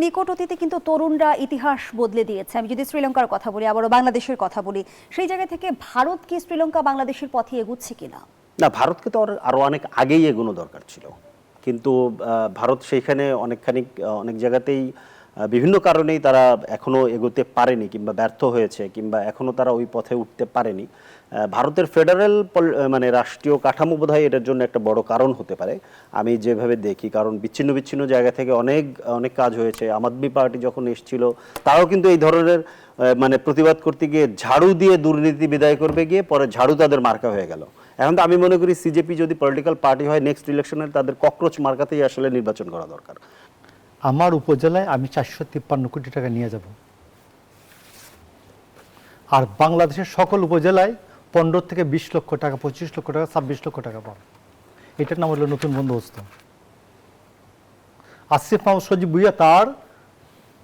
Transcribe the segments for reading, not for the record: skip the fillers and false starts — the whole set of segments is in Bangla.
নিকট অতীতে কিন্তু তরুণরা ইতিহাস বদলে দিয়েছে। আমি যদি শ্রীলঙ্কার কথা বলি, আবারও বাংলাদেশের কথা বলি, সেই জায়গা থেকে ভারত কি শ্রীলঙ্কা বাংলাদেশের পথে এগুচ্ছে কিনা? না, ভারতকে তো আরো অনেক আগেই এগোনো দরকার ছিল, কিন্তু ভারত সেইখানে অনেক জায়গাতেই বিভিন্ন কারণেই তারা এখনো এগোতে পারেনি, কিংবা ব্যর্থ হয়েছে, কিংবা এখনো তারা ওই পথে উঠতে পারেনি। ভারতের ফেডারেল মানে রাষ্ট্রীয় কাঠামো বোধহয় এটার জন্য একটা বড় কারণ হতে পারে, আমি যেভাবে দেখি। কারণ বিচ্ছিন্ন বিচ্ছিন্ন জায়গা থেকে অনেক অনেক কাজ হয়েছে। আম আদমি পার্টি যখন এসেছিল, তারাও কিন্তু এই ধরনের মানে প্রতিবাদ করতে গিয়ে ঝাড়ু দিয়ে দুর্নীতি বিদায় করবে গিয়ে পরে ঝাড়ু তাদের মার্কা হয়ে গেল। এখন তো আমি মনে করি সিজেপি যদি পলিটিক্যাল পার্টি হয়, নেক্সট ইলেকশনে তাদের ককরোচ মার্কাতেই আসলে নির্বাচন করা দরকার। আমার উপজেলায় আমি 453 কোটি টাকা নিয়ে যাব, আর বাংলাদেশের সকল উপজেলায় 15 থেকে 20 লক্ষ টাকা, 25 লক্ষ টাকা, 26 লক্ষ টাকা পাবো। এটার নাম হলো নতুন বন্দোবস্ত। আসিফ মাহমুদ সজীব ভুইয়া তার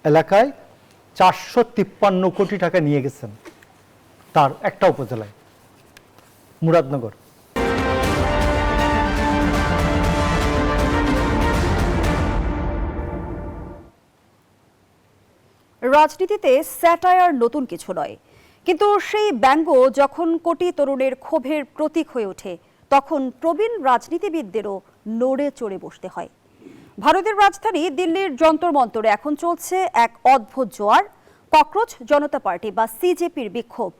এলাকায় 453 কোটি টাকা নিয়ে গেছেন, তার একটা উপজেলায়, মুরাদনগর। রাজনীতিতে স্যাটায়ার নতুন কিছু নয়, কিন্তু সেই ব্যঙ্গ যখন কোটি তরুণের ক্ষোভের প্রতীক হয়ে ওঠে, তখন প্রবীণ রাজনীতিবিদদেরও নড়ে চড়ে বসতে হয়। ভারতের রাজধানী দিল্লির যন্তর মন্তরে এখন চলছে এক অদ্ভুত জোয়ার, ককরোচ জনতা পার্টি বা সিজেপির বিক্ষোভ।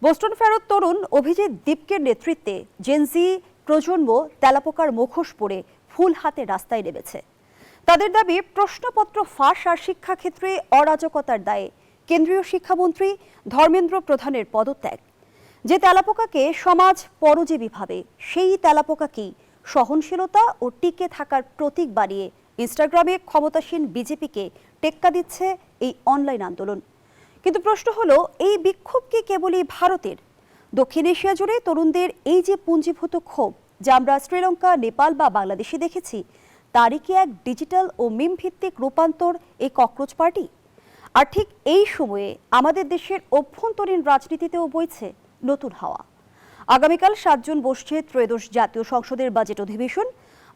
বোস্টন ফেরত তরুণ অভিজিৎ দীপকের নেতৃত্বে জেনজি প্রজন্ম তেলাপোকার মুখোশ পরে ফুল হাতে রাস্তায় নেমেছে। তাদের দাবি, প্রশ্নপত্র ফাঁস আর শিক্ষাক্ষেত্রে অরাজকতার দায়ে কেন্দ্রীয় শিক্ষামন্ত্রী ধর্মেন্দ্র প্রধানের পদত্যাগ। যে তেলাপোকাকে সমাজ পরজীবী ভাবে, সেই তেলাপোকাকেই সহনশীলতা ও টিকে থাকার প্রতীক বানিয়ে ইনস্টাগ্রামে ক্ষমতাসীন বিজেপিকে টেক্কা দিচ্ছে এই অনলাইন আন্দোলন। কিন্তু প্রশ্ন হলো, এই বিক্ষোভ কি কেবলই ভারতের? দক্ষিণ এশিয়া জুড়ে তরুণদের এই যে পুঞ্জীভূত ক্ষোভ, যা আমরা শ্রীলঙ্কা, নেপাল বা বাংলাদেশে দেখেছি, তারই কি এক ডিজিটাল ও মিম ভিত্তিক রূপান্তর এই ককরোচ পার্টি? আর ঠিক এই সময়ে আমাদের দেশের অভ্যন্তরীণ রাজনীতিতেও বইছে নতুন হাওয়া। আগামীকাল 7 জুন বসছে ত্রয়োদশ জাতীয় সংসদের বাজেট অধিবেশন।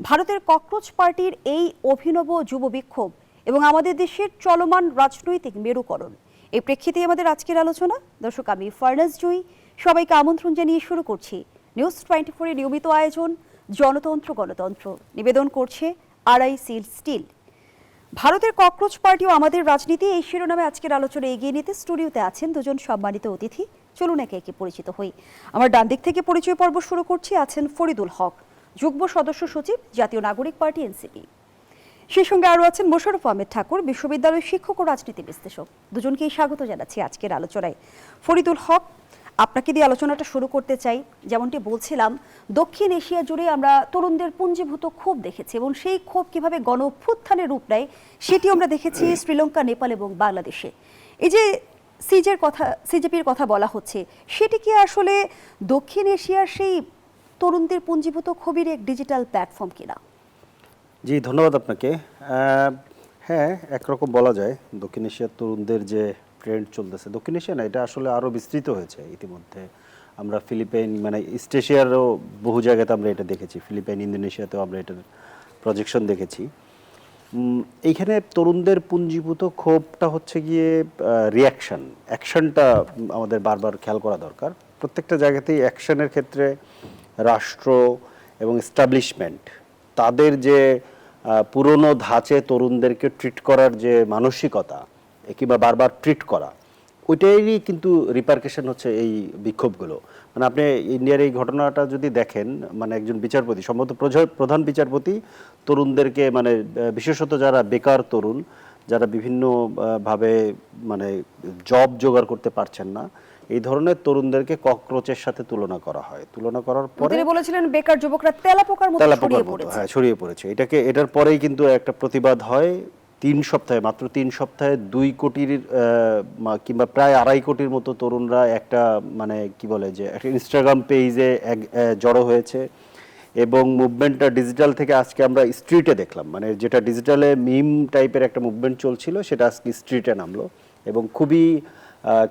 ভারতের ককরোচ পার্টির এই অভিনব যুব বিক্ষোভ এবং আমাদের দেশের চলমান রাজনৈতিক মেরুকরণ, এই প্রেক্ষিতেই আমাদের আজকের আলোচনা। দর্শক, আমি ফারনাজ জুই, সবাইকে আমন্ত্রণ জানিয়ে শুরু করছি নিউজ 24-এর নিয়মিত আয়োজন জনতন্ত্র গণতন্ত্র। নিবেদন করছে আড়াই সিল স্টিল। ভারতের ককরোচ পার্টি ও আমাদের রাজনীতি, এই শিরোনামে আজকের আলোচনা এগিয়ে নিতে স্টুডিওতে আছেন দুজন সম্মানিত অতিথি। চলুন একে একে পরিচিত হই। আমার ডান দিক থেকে পরিচয় পর্ব শুরু করছি। আছেন ফরিদুল হক, যুগ্ম সদস্য সচিব, জাতীয় নাগরিক পার্টি এনসিপি। সেই সঙ্গে আরও আছেন মোশাররফ আহমেদ ঠাকুর, বিশ্ববিদ্যালয়ের শিক্ষক ও রাজনীতি বিশ্লেষক। দুজনকেই স্বাগত জানাচ্ছি আজকের আলোচনায়। ফরিদুল হক, আপনাকে দিয়ে আলোচনাটা শুরু করতে চাই। যেমনটি বলছিলাম, দক্ষিণ এশিয়া জুড়ে আমরা তরুণদের পুঞ্জীভূত ক্ষোভ দেখেছি, এবং সেই ক্ষোভ কিভাবে গণ অভ্যুত্থানের রূপ নেয় সেটি আমরা দেখেছি শ্রীলঙ্কা, নেপাল এবং বাংলাদেশে। এই যে সিজেপির কথা বলা হচ্ছে, সেটি কি আসলে দক্ষিণ এশিয়ার সেই তরুণদের পুঞ্জীভূত ক্ষোভের এক ডিজিটাল প্ল্যাটফর্ম কিনা? জি, ধন্যবাদ আপনাকে। হ্যাঁ, একরকম বলা যায় দক্ষিণ এশিয়ার তরুণদের যে ট্রেন্ড চলতেছে, দক্ষিণ এশিয়া না, এটা আসলে আরও বিস্তৃত হয়েছে ইতিমধ্যে। আমরা ফিলিপাইন, মানে ইস্ট এশিয়ারও বহু জায়গাতে আমরা এটা দেখেছি। ফিলিপাইন, ইন্দোনেশিয়াতেও আমরা এটার প্রজেকশন দেখেছি। এইখানে তরুণদের পুঞ্জীভূত ক্ষোভটা হচ্ছে গিয়ে রিয়াকশন, অ্যাকশনটা আমাদের বারবার খেয়াল করা দরকার। প্রত্যেকটা জায়গাতেই অ্যাকশনের ক্ষেত্রে রাষ্ট্র এবং এস্টাবলিশমেন্ট তাদের যে পুরনো ধাঁচে তরুণদেরকে ট্রিট করার যে মানসিকতা, কিংবা বারবার ট্রিট করা, ওইটারই কিন্তু রিপারকেশন হচ্ছে এই বিক্ষোভগুলো। মানে আপনি ইন্ডিয়ার এই ঘটনাটা যদি দেখেন, মানে একজন বিচারপতি, সম্ভবত প্রধান বিচারপতি, তরুণদেরকে, মানে বিশেষত যারা বেকার তরুণ, যারা বিভিন্ন ভাবে মানে জব জোগাড় করতে পারছেন না, এই ধরনের তরুণদেরকে ককরোচের সাথে তুলনা করা হয়। তুলনা করার পরে তিনি বলেছিলেন বেকার যুবকরা তেলাপোকার মতো ছড়িয়ে পড়েছে। হ্যাঁ, ছড়িয়ে পড়েছে। এটার পরেই কিন্তু একটা প্রতিবাদ হয়। 3 সপ্তাহে, মাত্র 3 সপ্তাহে 2 কোটির কিংবা প্রায় 2.5 কোটির মতো তরুণরা একটা, মানে কি বলে, যে একটা ইনস্টাগ্রাম পেজে জড়ো হয়েছে। এবং মুভমেন্টটা ডিজিটাল থেকে আজকে আমরা স্ট্রিটে দেখলাম। মানে যেটা ডিজিটালে মিম টাইপের একটা মুভমেন্ট চলছিল, সেটা আজকে স্ট্রিটে নামলো। এবং খুবই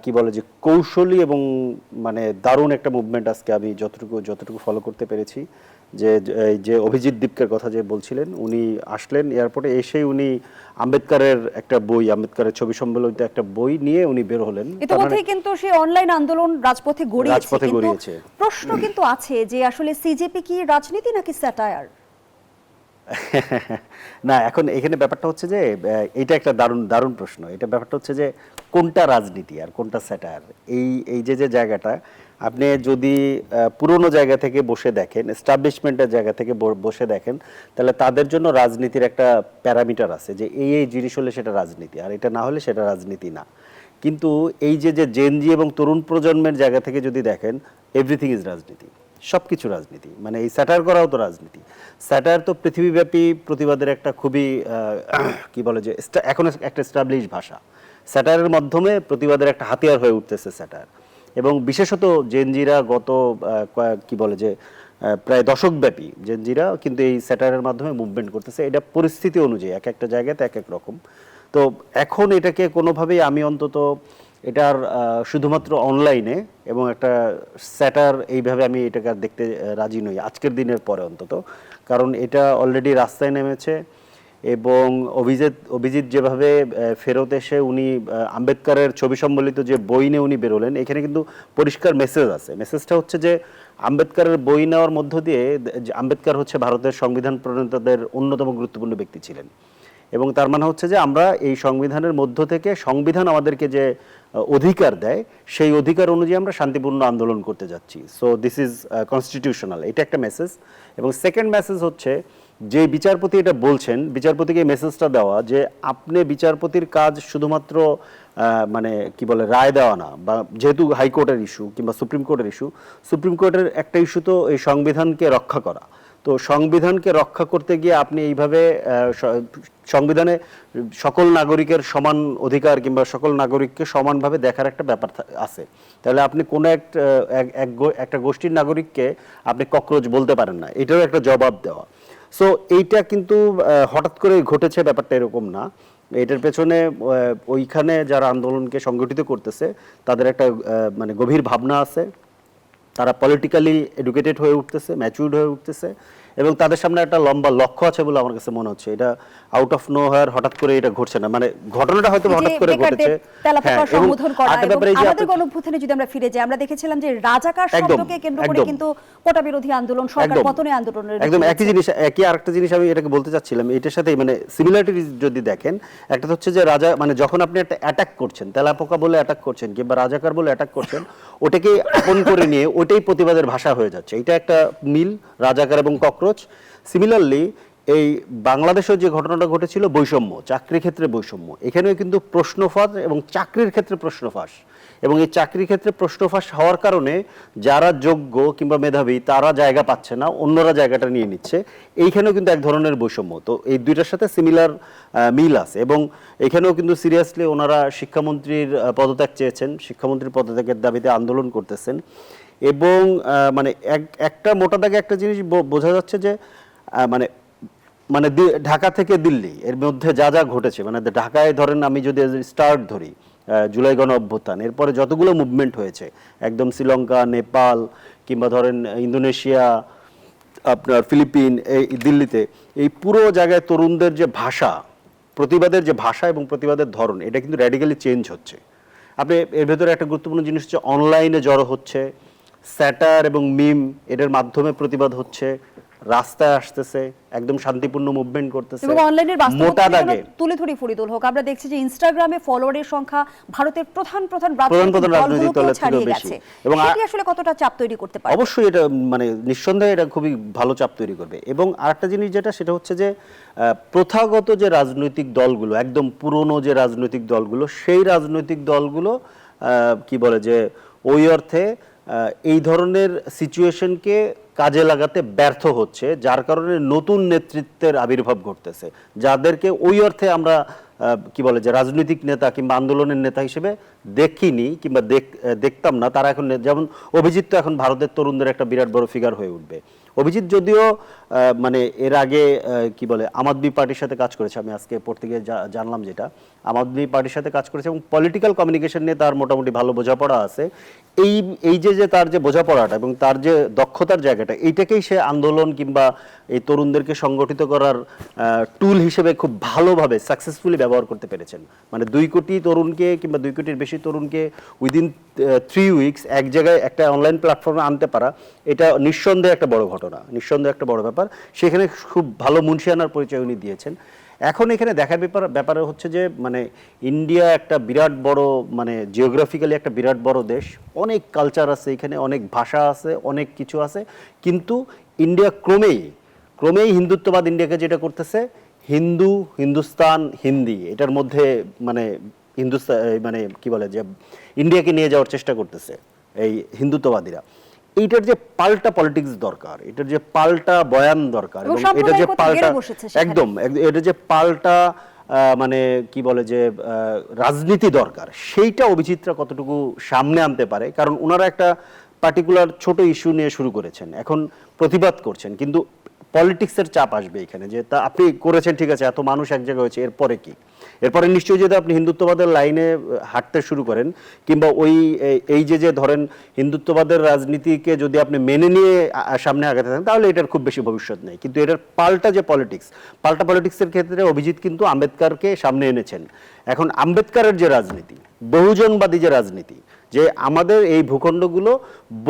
কি বলে, যে কৌশলী এবং মানে দারুণ একটা মুভমেন্ট আজকে আমি যতটুকু ফলো করতে পেরেছি। এই যে অভিজিৎ দীপকের কথা যে বলছিলেন, উনি আসলেন এয়ারপোর্টে, এসেই উনি আম্বেদকরের একটা বই, আম্বেদকরের ছবি সম্বলিত একটা বই নিয়ে উনি বের হলেন। ইতিমধ্যেই কিন্তু সেই অনলাইন আন্দোলন রাজপথে রাজপথে কিন্তু গড়িয়েছে। প্রশ্ন কিন্তু আছে যে আসলে সিজেপি কি রাজনীতি নাকি স্যাটায়ার? না, এখন এখানে ব্যাপারটা হচ্ছে যে এইটা একটা দারুণ প্রশ্ন। এটা ব্যাপারটা হচ্ছে যে কোনটা রাজনীতি আর কোনটা স্যাটায়ার। এই যে জায়গাটা আপনি যদি পুরনো জায়গা থেকে বসে দেখেন, এস্টাবলিশমেন্টের জায়গা থেকে বসে দেখেন, তাহলে তাদের জন্য রাজনীতির একটা প্যারামিটার আছে যে এই জিনিস হলে সেটা রাজনীতি, আর এটা না হলে সেটা রাজনীতি না। কিন্তু এই যে জেনজি এবং তরুণ প্রজন্মের জায়গা থেকে যদি দেখেন, এভরিথিং ইজ রাজনীতি, সব কিছু রাজনীতি। মানে এই স্যাটায়ার করাও তো রাজনীতি। স্যাটায়ার তো পৃথিবীব্যাপী প্রতিবাদের একটা খুবই কি বলে যে এখন একটা এস্টাবলিশ ভাষা। স্যাটায়ারের মাধ্যমে প্রতিবাদের একটা হাতিয়ার হয়ে উঠতেছে স্যাটায়ার। এবং বিশেষত জেনজিরা গত কি বলে যে প্রায় দশকব্যাপী জেনজিরা কিন্তু এই স্যাটায়ারের মাধ্যমে মুভমেন্ট করতেছে। এটা পরিস্থিতি অনুযায়ী এক একটা জায়গাতে এক এক রকম। তো এখন এটাকে কোনোভাবেই আমি অন্তত এটার শুধুমাত্র অনলাইনে এবং একটা স্যাটার এইভাবে আমি এটাকে আর দেখতে রাজি নই আজকের দিনের পরে অন্তত। কারণ এটা অলরেডি রাস্তায় নেমেছে এবং অভিজিৎ যেভাবে ফেরত এসে উনি আম্বেদকরের ছবি সম্বলিত যে বই নিয়ে উনি বেরোলেন, এখানে কিন্তু পরিষ্কার মেসেজ আছে। মেসেজটা হচ্ছে যে আম্বেদকরের বই নেওয়ার মধ্য দিয়ে, আম্বেদকর হচ্ছে ভারতের সংবিধান প্রণেতাদের অন্যতম গুরুত্বপূর্ণ ব্যক্তি ছিলেন, এবং তার মানে হচ্ছে যে আমরা এই সংবিধানের মধ্য থেকে, সংবিধান আমাদেরকে যে অধিকার দেয় সেই অধিকার অনুযায়ী আমরা শান্তিপূর্ণ আন্দোলন করতে যাচ্ছি। সো দিস ইজ কনস্টিটিউশনাল, এটা একটা মেসেজ। এবং সেকেন্ড মেসেজ হচ্ছে যে বিচারপতি এটা বলছেন, বিচারপতিকে মেসেজটা দেওয়া যে আপনি বিচারপতির কাজ শুধুমাত্র মানে কি বলে রায় দেওয়া না, বা যেহেতু হাইকোর্টের ইস্যু কিংবা সুপ্রিম কোর্টের ইস্যু, সুপ্রিম কোর্টের একটা ইস্যু তো এই সংবিধানকে রক্ষা করা। তো সংবিধানকে রক্ষা করতে গিয়ে আপনি এইভাবে সংবিধানে সকল নাগরিকের সমান অধিকার কিংবা সকল নাগরিককে সমানভাবে দেখার একটা ব্যাপার আছে। তাহলে আপনি কোনো একটা গোষ্ঠীর নাগরিককে আপনি ককরোচ বলতে পারেন না, এটারও একটা জবাব দেওয়া। সো এইটা কিন্তু হঠাৎ করে ঘটেছে, ব্যাপারটা এরকম না। এটার পেছনে ওইখানে যারা আন্দোলনকে সংগঠিত করতেছে তাদের একটা মানে গভীর ভাবনা আছে। তারা পলিটিক্যালি এডুকেটেড হয়ে উঠতেছে, ম্যাচিউরড হয়ে উঠতেছে, এবং তাদের সামনে একটা লম্বা লক্ষ্য আছে বলে আমার কাছে মনে হচ্ছে। এটা আউট অফ নো হোয়ার হঠাৎ করে এটা ঘটছে না, মানে ঘটনাটা হয়তো হঠাৎ করে ঘটেছে। আমাদের গণঅভ্যুত্থানে যদি আমরা ফিরে যাই, আমরা দেখেছিলাম যে রাজাকার শব্দকে কেন্দ্র করে কিন্তু কোটা বিরোধী আন্দোলন, সরকার পতনের আন্দোলনের একদম একই জিনিস, একই আরেকটা জিনিস আমি এটাকে বলতে চাচ্ছিলাম। এটার সাথে মানে সিমিলারিটি যদি দেখেন, একটা হচ্ছে যে রাজা মানে যখন আপনি একটা অ্যাটাক করছেন, তেলাপোকা বলে অ্যাটাক করছেন কিংবা রাজাকার বলে অ্যাটাক করছেন, ওটাকে আপন করে নিয়ে ওটাই প্রতিবাদের ভাষা হয়ে যাচ্ছে। এটা একটা মিল, রাজাকার এবং ককরোচ। সিমিলারলি এই বাংলাদেশেও যে ঘটনাটা ঘটেছিল, বৈষম্য, চাকরি ক্ষেত্রে বৈষম্য, এখানেও কিন্তু প্রশ্ন ফাঁস এবং চাকরির ক্ষেত্রে প্রশ্ন ফাঁস। এবং এই চাকরির ক্ষেত্রে প্রশ্ন ফাঁস হওয়ার কারণে যারা যোগ্য কিংবা মেধাবী তারা জায়গা পাচ্ছে না, অন্যরা জায়গাটা নিয়ে নিচ্ছে। এইখানেও কিন্তু এক ধরনের বৈষম্য। তো এই দুইটার সাথে সিমিলার মিল আছে। এবং এখানেও কিন্তু সিরিয়াসলি ওনারা শিক্ষামন্ত্রীর পদত্যাগ চেয়েছেন, শিক্ষামন্ত্রীর পদত্যাগের দাবিতে আন্দোলন করতেছেন। এবং মানে একটা মোটা দাগে একটা জিনিস বোঝা যাচ্ছে যে মানে মানে ঢাকা থেকে দিল্লি এর মধ্যে যা যা ঘটেছে, মানে ঢাকায় ধরেন আমি যদি স্টার্ট ধরি জুলাই গণ অভ্যুত্থান, এরপরে যতগুলো মুভমেন্ট হয়েছে একদম শ্রীলঙ্কা, নেপাল কিংবা ধরেন ইন্দোনেশিয়া, আপনার ফিলিপিন, এই দিল্লিতে, এই পুরো জায়গায় তরুণদের যে ভাষা, প্রতিবাদের যে ভাষা এবং প্রতিবাদের ধরন, এটা কিন্তু র্যাডিক্যালি চেঞ্জ হচ্ছে। আপনি এর ভেতরে একটা গুরুত্বপূর্ণ জিনিস হচ্ছে অনলাইনে জড়ো হচ্ছে, স্যাটার এবং মিম এটার মাধ্যমে প্রতিবাদ হচ্ছে, রাস্তায় আসতেছে, একদম শান্তিপূর্ণ মুভমেন্ট করতেছে, এবং অনলাইনের মোটা দাগে তুলে ধরি ফরিদুল হক, আমরা দেখছি যে ইনস্টাগ্রামে ফলোয়ারের সংখ্যা ভারতের প্রধান রাজনৈতিক দলের থেকে বেশি। এবং সেটি আসলে কতটা চাপ তৈরি করতে পারে? অবশ্যই এটা মানে নিঃসন্দেহে এটা খুবই ভালো চাপ তৈরি করবে। এবং আরেকটা জিনিস যেটা, সেটা হচ্ছে যে প্রথাগত যে রাজনৈতিক দলগুলো, একদম পুরনো যে রাজনৈতিক দলগুলো, সেই রাজনৈতিক দলগুলো কি বলে যে ওই অর্থে এই ধরনের সিচুয়েশনকে কাজে লাগাতে ব্যর্থ হচ্ছে, যার কারণে নতুন নেতৃত্বের আবির্ভাব ঘটতেছে, যাদেরকে ওই অর্থে আমরা কি বলে যে রাজনৈতিক নেতা কিংবা আন্দোলনের নেতা হিসেবে দেখিনি কিংবা দেখতাম না। তারা এখন, যেমন অভিজিৎ তো এখন ভারতের তরুণদের একটা বিরাট বড় ফিগার হয়ে উঠবে। অভিজিৎ যদিও মানে এর আগে কি বলে আম আদমি পার্টির সাথে কাজ করেছে, আমি আজকে পড়তে গিয়ে জানলাম যেটা, আম আদমি পার্টির সাথে কাজ করেছে এবং পলিটিক্যাল কমিউনিকেশন নিয়ে তার মোটামুটি ভালো বোঝাপড়া আছে। এই এই যে তার যে বোঝাপড়াটা এবং তার যে দক্ষতার জায়গাটা, এইটাকেই সে আন্দোলন কিংবা এই তরুণদেরকে সংগঠিত করার টুল হিসেবে খুব ভালোভাবে সাকসেসফুলি ব্যবহার করতে পেরেছেন। মানে 2 কোটি তরুণকে কিংবা 2 কোটির বেশি তরুণকে উইদিন 3 উইকস এক জায়গায় একটা অনলাইন প্ল্যাটফর্মে আনতে পারা, এটা নিঃসন্দেহে একটা বড় ঘটনা, নিঃসন্দেহে একটা বড় ব্যাপার। সেখানে খুব ভালো মুন্সিয়ানার পরিচয় উনি দিয়েছেন। এখন এখানে দেখার ব্যাপারে হচ্ছে যে মানে ইন্ডিয়া একটা বিরাট বড়, মানে জিওগ্রাফিক্যালি একটা বিরাট বড় দেশ, অনেক কালচার আছে এখানে, অনেক ভাষা আছে, অনেক কিছু আছে, কিন্তু ইন্ডিয়া ক্রমেই হিন্দুত্ববাদ ইন্ডিয়াকে যেটা করতেছে, হিন্দু, হিন্দুস্তান, হিন্দি, এটার মধ্যে মানে হিন্দুস্তান মানে কি বলে যে ইন্ডিয়াকে নিয়ে যাওয়ার চেষ্টা করতেছে এই হিন্দুত্ববাদীরা। এইটার যে পাল্টা পলিটিক্স দরকার, এটার যে পাল্টা বয়ান দরকার, এবং এটা যে পাল্টা এটা যে পাল্টা মানে কি বলে যে রাজনীতি দরকার, সেইটা অভিজিৎরা কতটুকু সামনে আনতে পারে। কারণ ওনারা একটা পার্টিকুলার ছোট ইস্যু নিয়ে শুরু করেছেন, এখন প্রতিবাদ করছেন, কিন্তু পলিটিক্সের চাপ আসবে এখানে যে তা আপনি করেছেন ঠিক আছে, এত মানুষ এক জায়গায় হয়েছে, এরপরে কি? এরপরে নিশ্চয়ই যদি আপনি হিন্দুত্ববাদের লাইনে হাঁটতে শুরু করেন, কিংবা এই যে ধরেন হিন্দুত্ববাদের রাজনীতিকে যদি আপনি মেনে নিয়ে সামনে আগাতে থাকেন, তাহলে এটার খুব বেশি ভবিষ্যৎ নেই। কিন্তু এটার পাল্টা পলিটিক্সের ক্ষেত্রে অভিজিৎ কিন্তু আম্বেদকরকে সামনে এনেছেন। এখন আম্বেদকরের যে রাজনীতি, বহুজনবাদী যে রাজনীতি, যে আমাদের এই ভূখণ্ডগুলো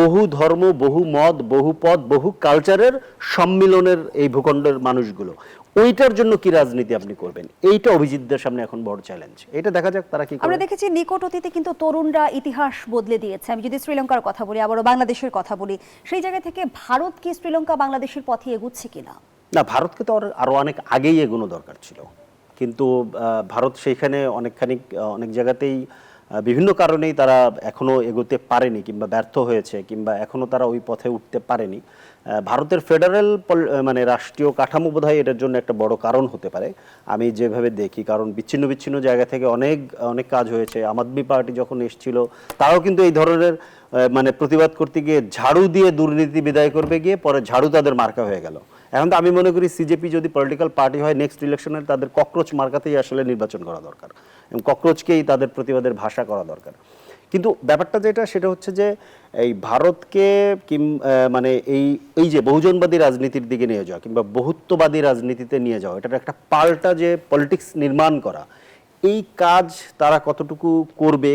বহু ধর্ম, বহু মত, বহু পথ, বহু কালচারের সম্মিলনের এই ভূখণ্ডের মানুষগুলো, ওইটার জন্য কি রাজনীতি আপনি করবেন, এইটা অভিজিৎদের সামনে এখন বড় চ্যালেঞ্জ। এটা দেখা যাক তারা কি করে। আমরা দেখেছি নিকট অতীতে কিন্তু তরুণরা ইতিহাস বদলে দিয়েছে। আমি যদি শ্রীলঙ্কার কথা বলি, আবারও বাংলাদেশের কথা বলি, সেই জায়গা থেকে ভারত কি শ্রীলঙ্কা বাংলাদেশের পথে এগুচ্ছে কিনা? না, ভারতকে তো আরো অনেক আগেই এগোনো দরকার ছিল, কিন্তু ভারত সেইখানে অনেক জায়গাতেই বিভিন্ন কারণেই তারা এখনো এগোতে পারেনি, কিংবা ব্যর্থ হয়েছে, কিংবা এখনো তারা ওই পথে উঠতে পারেনি। ভারতের ফেডারেল মানে রাষ্ট্রীয় কাঠামো বোধহয় এটার জন্য একটা বড় কারণ হতে পারে, আমি যেভাবে দেখি। কারণ বিচ্ছিন্ন জায়গা থেকে অনেক কাজ হয়েছে। আম আদমি পার্টি যখন এসেছিল, তারাও কিন্তু এই ধরনের মানে প্রতিবাদ করতে গিয়ে ঝাড়ু দিয়ে দুর্নীতি বিদায় করবে গিয়ে পরে ঝাড়ু তাদের মার্কা হয়ে গেল। এখন তো আমি মনে করি সিজেপি যদি পলিটিক্যাল পার্টি হয়, নেক্সট ইলেকশনে তাদের ককরোচ মার্কাতেই আসলে নির্বাচন করা দরকার, এবং ককরোচকেই তাদের প্রতিবাদের ভাষা করা দরকার। কিন্তু ব্যাপারটা যেটা, সেটা হচ্ছে যে এই ভারতকে মানে এই যে বহুজনবাদী রাজনীতির দিকে নিয়ে যাওয়া কিংবা বহুত্ববাদী রাজনীতিতে নিয়ে যাওয়া, এটার একটা পাল্টা যে পলিটিক্স নির্মাণ করা, এই কাজ তারা কতটুকু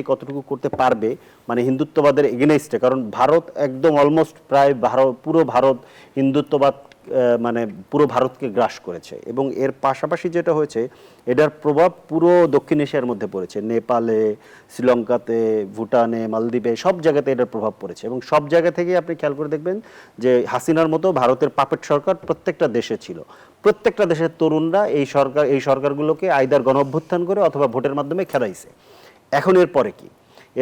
কতটুকু করতে পারবে, মানে হিন্দুত্ববাদের এগেনস্টে। কারণ ভারত একদম অলমোস্ট প্রায় পুরো ভারত হিন্দুত্ববাদ মানে পুরো ভারতকে গ্রাস করেছে, এবং এর পাশাপাশি যেটা হয়েছে, এটার প্রভাব পুরো দক্ষিণ এশিয়ার মধ্যে পড়েছে। নেপালে, শ্রীলঙ্কাতে, ভুটানে, মালদ্বীপে, সব জায়গাতে এটার প্রভাব পড়েছে। এবং সব জায়গা থেকে আপনি খেয়াল করে দেখবেন যে হাসিনার মতো ভারতের পাপেট সরকার প্রত্যেকটা দেশে ছিল। প্রত্যেকটা দেশের তরুণরা এই সরকারগুলোকে আইদার গণ অভ্যুত্থান করে অথবা ভোটের মাধ্যমে খেলাইছে। এখন এরপরে কি?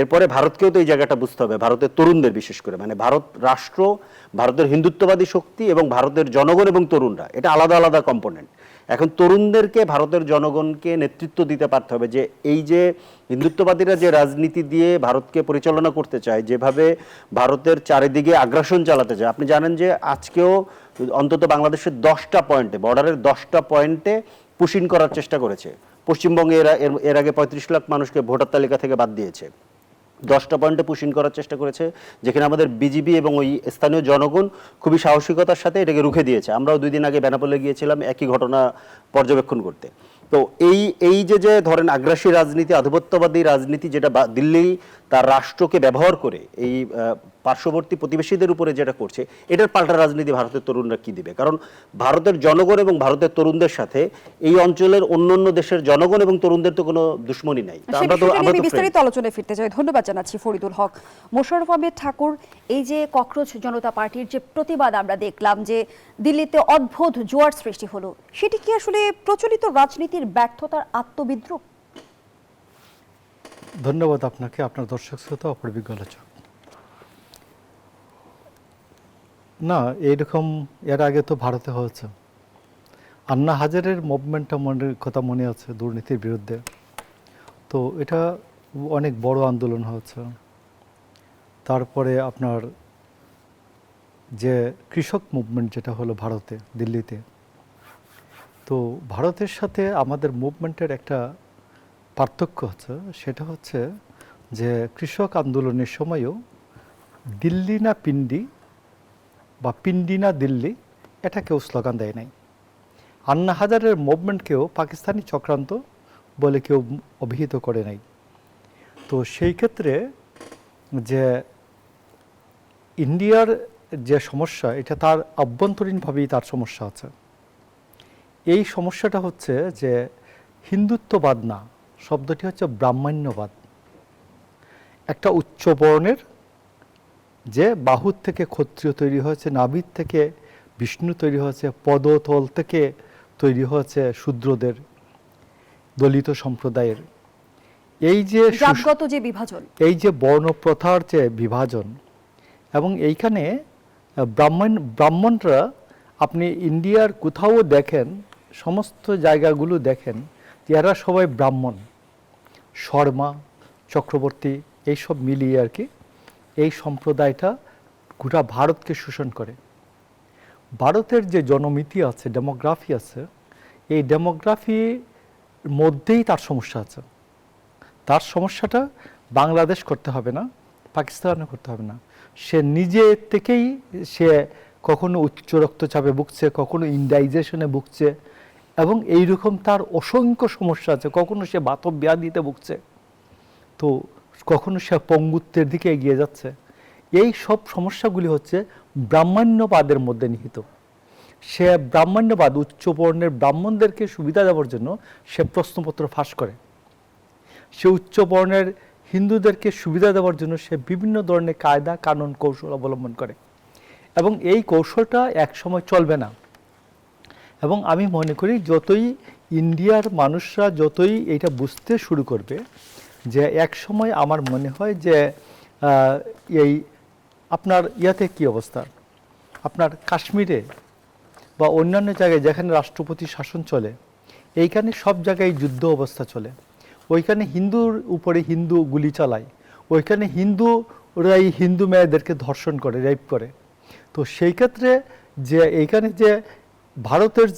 এরপরে ভারতকেও তো এই জায়গাটা বুঝতে হবে, ভারতের তরুণদের বিশেষ করে, মানে ভারত রাষ্ট্র, ভারতের হিন্দুত্ববাদী শক্তি এবং ভারতের জনগণ এবং তরুণরা, এটা আলাদা আলাদা কম্পোনেন্ট। এখন তরুণদেরকে ভারতের জনগণকে নেতৃত্ব দিতে পারতে হবে, যে এই যে হিন্দুত্ববাদীরা যে রাজনীতি দিয়ে ভারতকে পরিচালনা করতে চায়, যেভাবে ভারতের চারিদিকে আগ্রাসন চালাতে চায়। আপনি জানেন যে আজকেও অন্তত বাংলাদেশের 10টা পয়েন্টে, বর্ডারের 10টা পয়েন্টে পুশিং করার চেষ্টা করেছে। পশ্চিমবঙ্গে এর আগে 35 লাখ মানুষকে ভোটার তালিকা থেকে বাদ দিয়েছে। 10টা পয়েন্টে পুশিং করার চেষ্টা করেছে, যেখানে আমাদের বিজিবি এবং ওই স্থানীয় জনগণ খুবই সাহসিকতার সাথে এটাকে রুখে দিয়েছে। আমরাও 2 দিন আগে বেনাপোলে গিয়েছিলাম একই ঘটনা পর্যবেক্ষণ করতে। তো এই যে ধরেন আগ্রাসী রাজনীতি, আধিপত্যবাদী রাজনীতি, যেটা দিল্লি তার রাষ্ট্রকে ব্যবহার করে এই পার্শ্ববর্তী প্রতিবেশীদের উপরে যেটা করছে, এটার পাল্টা রাজনীতি ভারতের তরুণরা কি দিবে? কারণ ভারতের জনগণ এবং ভারতের তরুণদের সাথে এই অঞ্চলের অন্যান্য দেশের জনগণ এবং তরুণদের তো কোনো দুশ্মনী নাই। বিস্তারিত আলোচনায় ফিরতে চাই। ধন্যবাদ জানাচ্ছি ফরিদুল হক। মোশাররফ আহমেদ ঠাকুর, এই যে ককরোচ জনতা পার্টির যে প্রতিবাদ আমরা দেখলাম, যে দিল্লিতে অদ্ভুত জোয়ার সৃষ্টি হলো, সেটি কি আসলে প্রচলিত রাজনীতির ব্যর্থতার আত্মবিদ্রুপ? ধন্যবাদ আপনাকে, আপনার দর্শক শ্রোতা, অপরবিজ্ঞ আলোচক। না, এইরকম এর আগে তো ভারতে হয়েছে। আন্না হাজারের মুভমেন্টটা কথা মনে আছে, দুর্নীতির বিরুদ্ধে। তো এটা অনেক বড় আন্দোলন হয়েছে। তারপরে আপনার যে কৃষক মুভমেন্ট যেটা হলো ভারতে, দিল্লিতে, তো ভারতের সাথে আমাদের মুভমেন্টের একটা পার্থক্য হচ্ছে সেটা হচ্ছে যে কৃষক আন্দোলনের সময়ও দিল্লি না পিন্ডি বা পিন্ডি না দিল্লি এটা কেউ স্লোগান দেয় নাই। আন্না হাজারের মুভমেন্টকেও পাকিস্তানি চক্রান্ত বলে কেউ অভিহিত করে নাই। তো সেই ক্ষেত্রে যে ইন্ডিয়ার যে সমস্যা এটা তার আভ্যন্তরীণভাবেই তার সমস্যা আছে। এই সমস্যাটা হচ্ছে যে হিন্দুত্ববাদ না, শব্দটি হচ্ছে ব্রাহ্মণ্যবাদ। একটা উচ্চ বর্ণের যে বাহুর থেকে ক্ষত্রিয় তৈরি হয়েছে, নাভির থেকে বিষ্ণু তৈরি হয়েছে, পদতল থেকে তৈরি হয়েছে শূদ্রদের, দলিত সম্প্রদায়ের এই যে জাতগত যে বিভাজন, এই যে বর্ণপ্রথার যে বিভাজন, এবং এইখানে ব্রাহ্মণরা আপনি ইন্ডিয়ার কোথাও দেখেন, সমস্ত জায়গাগুলো দেখেন যে এরা সবাই ব্রাহ্মণ, শর্মা, চক্রবর্তী এইসব মিলিয়ে আর কি এই সম্প্রদায়টা গোটা ভারতকে শোষণ করে। ভারতের যে জনমিতি আছে, ডেমোগ্রাফি আছে, এই ডেমোগ্রাফির মধ্যেই তার সমস্যা আছে। তার সমস্যাটা বাংলাদেশ করতে হবে না, পাকিস্তানে করতে হবে না, সে নিজে থেকেই সে কখনো উচ্চ রক্তচাপে ভুগছে, কখনো ইন্ডাইজেশনে ভুগছে, এবং এইরকম তার অসংখ্য সমস্যা আছে। কখনো সে বাতব ব্যাধিতে ভুগছে, তো কখনো সে পঙ্গুত্বের দিকে এগিয়ে যাচ্ছে। এই সব সমস্যাগুলি হচ্ছে ব্রাহ্মণ্যবাদের মধ্যে নিহিত। সে ব্রাহ্মণ্যবাদ উচ্চ বর্ণের ব্রাহ্মণদেরকে সুবিধা দেওয়ার জন্য সে প্রশ্নপত্র ফাঁস করে, সে উচ্চ বর্ণের হিন্দুদেরকে সুবিধা দেওয়ার জন্য সে বিভিন্ন ধরনের কায়দা কানুন কৌশল অবলম্বন করে, এবং এই কৌশলটা একসময় চলবে না। এবং আমি মনে করি যতই ইন্ডিয়ার মানুষরা যতই এটা বুঝতে শুরু করবে যে এক সময়, আমার মনে হয় যে এই আপনার ইয়াতে কি অবস্থা, আপনার কাশ্মীরে বা অন্যান্য জায়গায় যেখানে রাষ্ট্রপতি শাসন চলে, এইখানে সব জায়গায় যুদ্ধ অবস্থা চলে। ওইখানে হিন্দুর উপরে হিন্দু গুলি চালায়, ওইখানে হিন্দুরাই হিন্দু মেয়েদেরকে ধর্ষণ করে, রেপ করে। তো সেই ক্ষেত্রে যে এইখানে যে ভারতের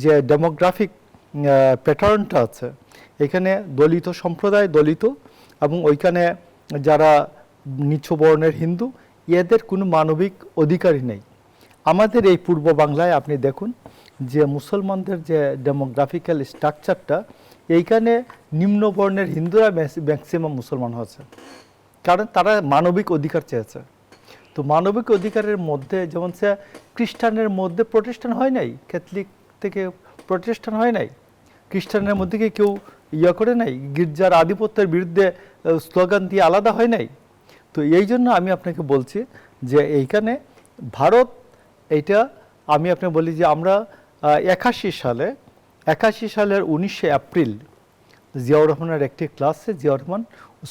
যে ডেমোগ্রাফিক প্যাটার্নটা আছে, এখানে দলিত সম্প্রদায় দলিত, এবং ওইখানে যারা নিচু বর্ণের হিন্দু, এদের কোনো মানবিক অধিকারই নেই। আমাদের এই পূর্ব বাংলায় আপনি দেখুন যে মুসলমানদের যে ডেমোগ্রাফিক্যাল স্ট্রাকচারটা, এইখানে নিম্ন বর্ণের হিন্দুরা ম্যাক্সিমাম মুসলমান হয়েছে, কারণ তারা মানবিক অধিকার চেয়েছে। তো মানবিক অধিকারের মধ্যে যেমন সে খ্রিস্টানের মধ্যে প্রোটেস্টান হয় নাই, ক্যাথলিক থেকে প্রোটেস্টান হয় নাই, খ্রিস্টানের মধ্যে কি কেউ করে নাই, গির্জার আধিপত্যের বিরুদ্ধে স্লোগান দিয়ে আলাদা হয় নাই। তো এই জন্য আমি আপনাকে বলছি যে এইখানে ভারত, এইটা আমি আপনাকে বলি যে আমরা 81 সালের 19শে এপ্রিল জিয়াউর রহমানের একটি ক্লাসে জিয়াউর রহমান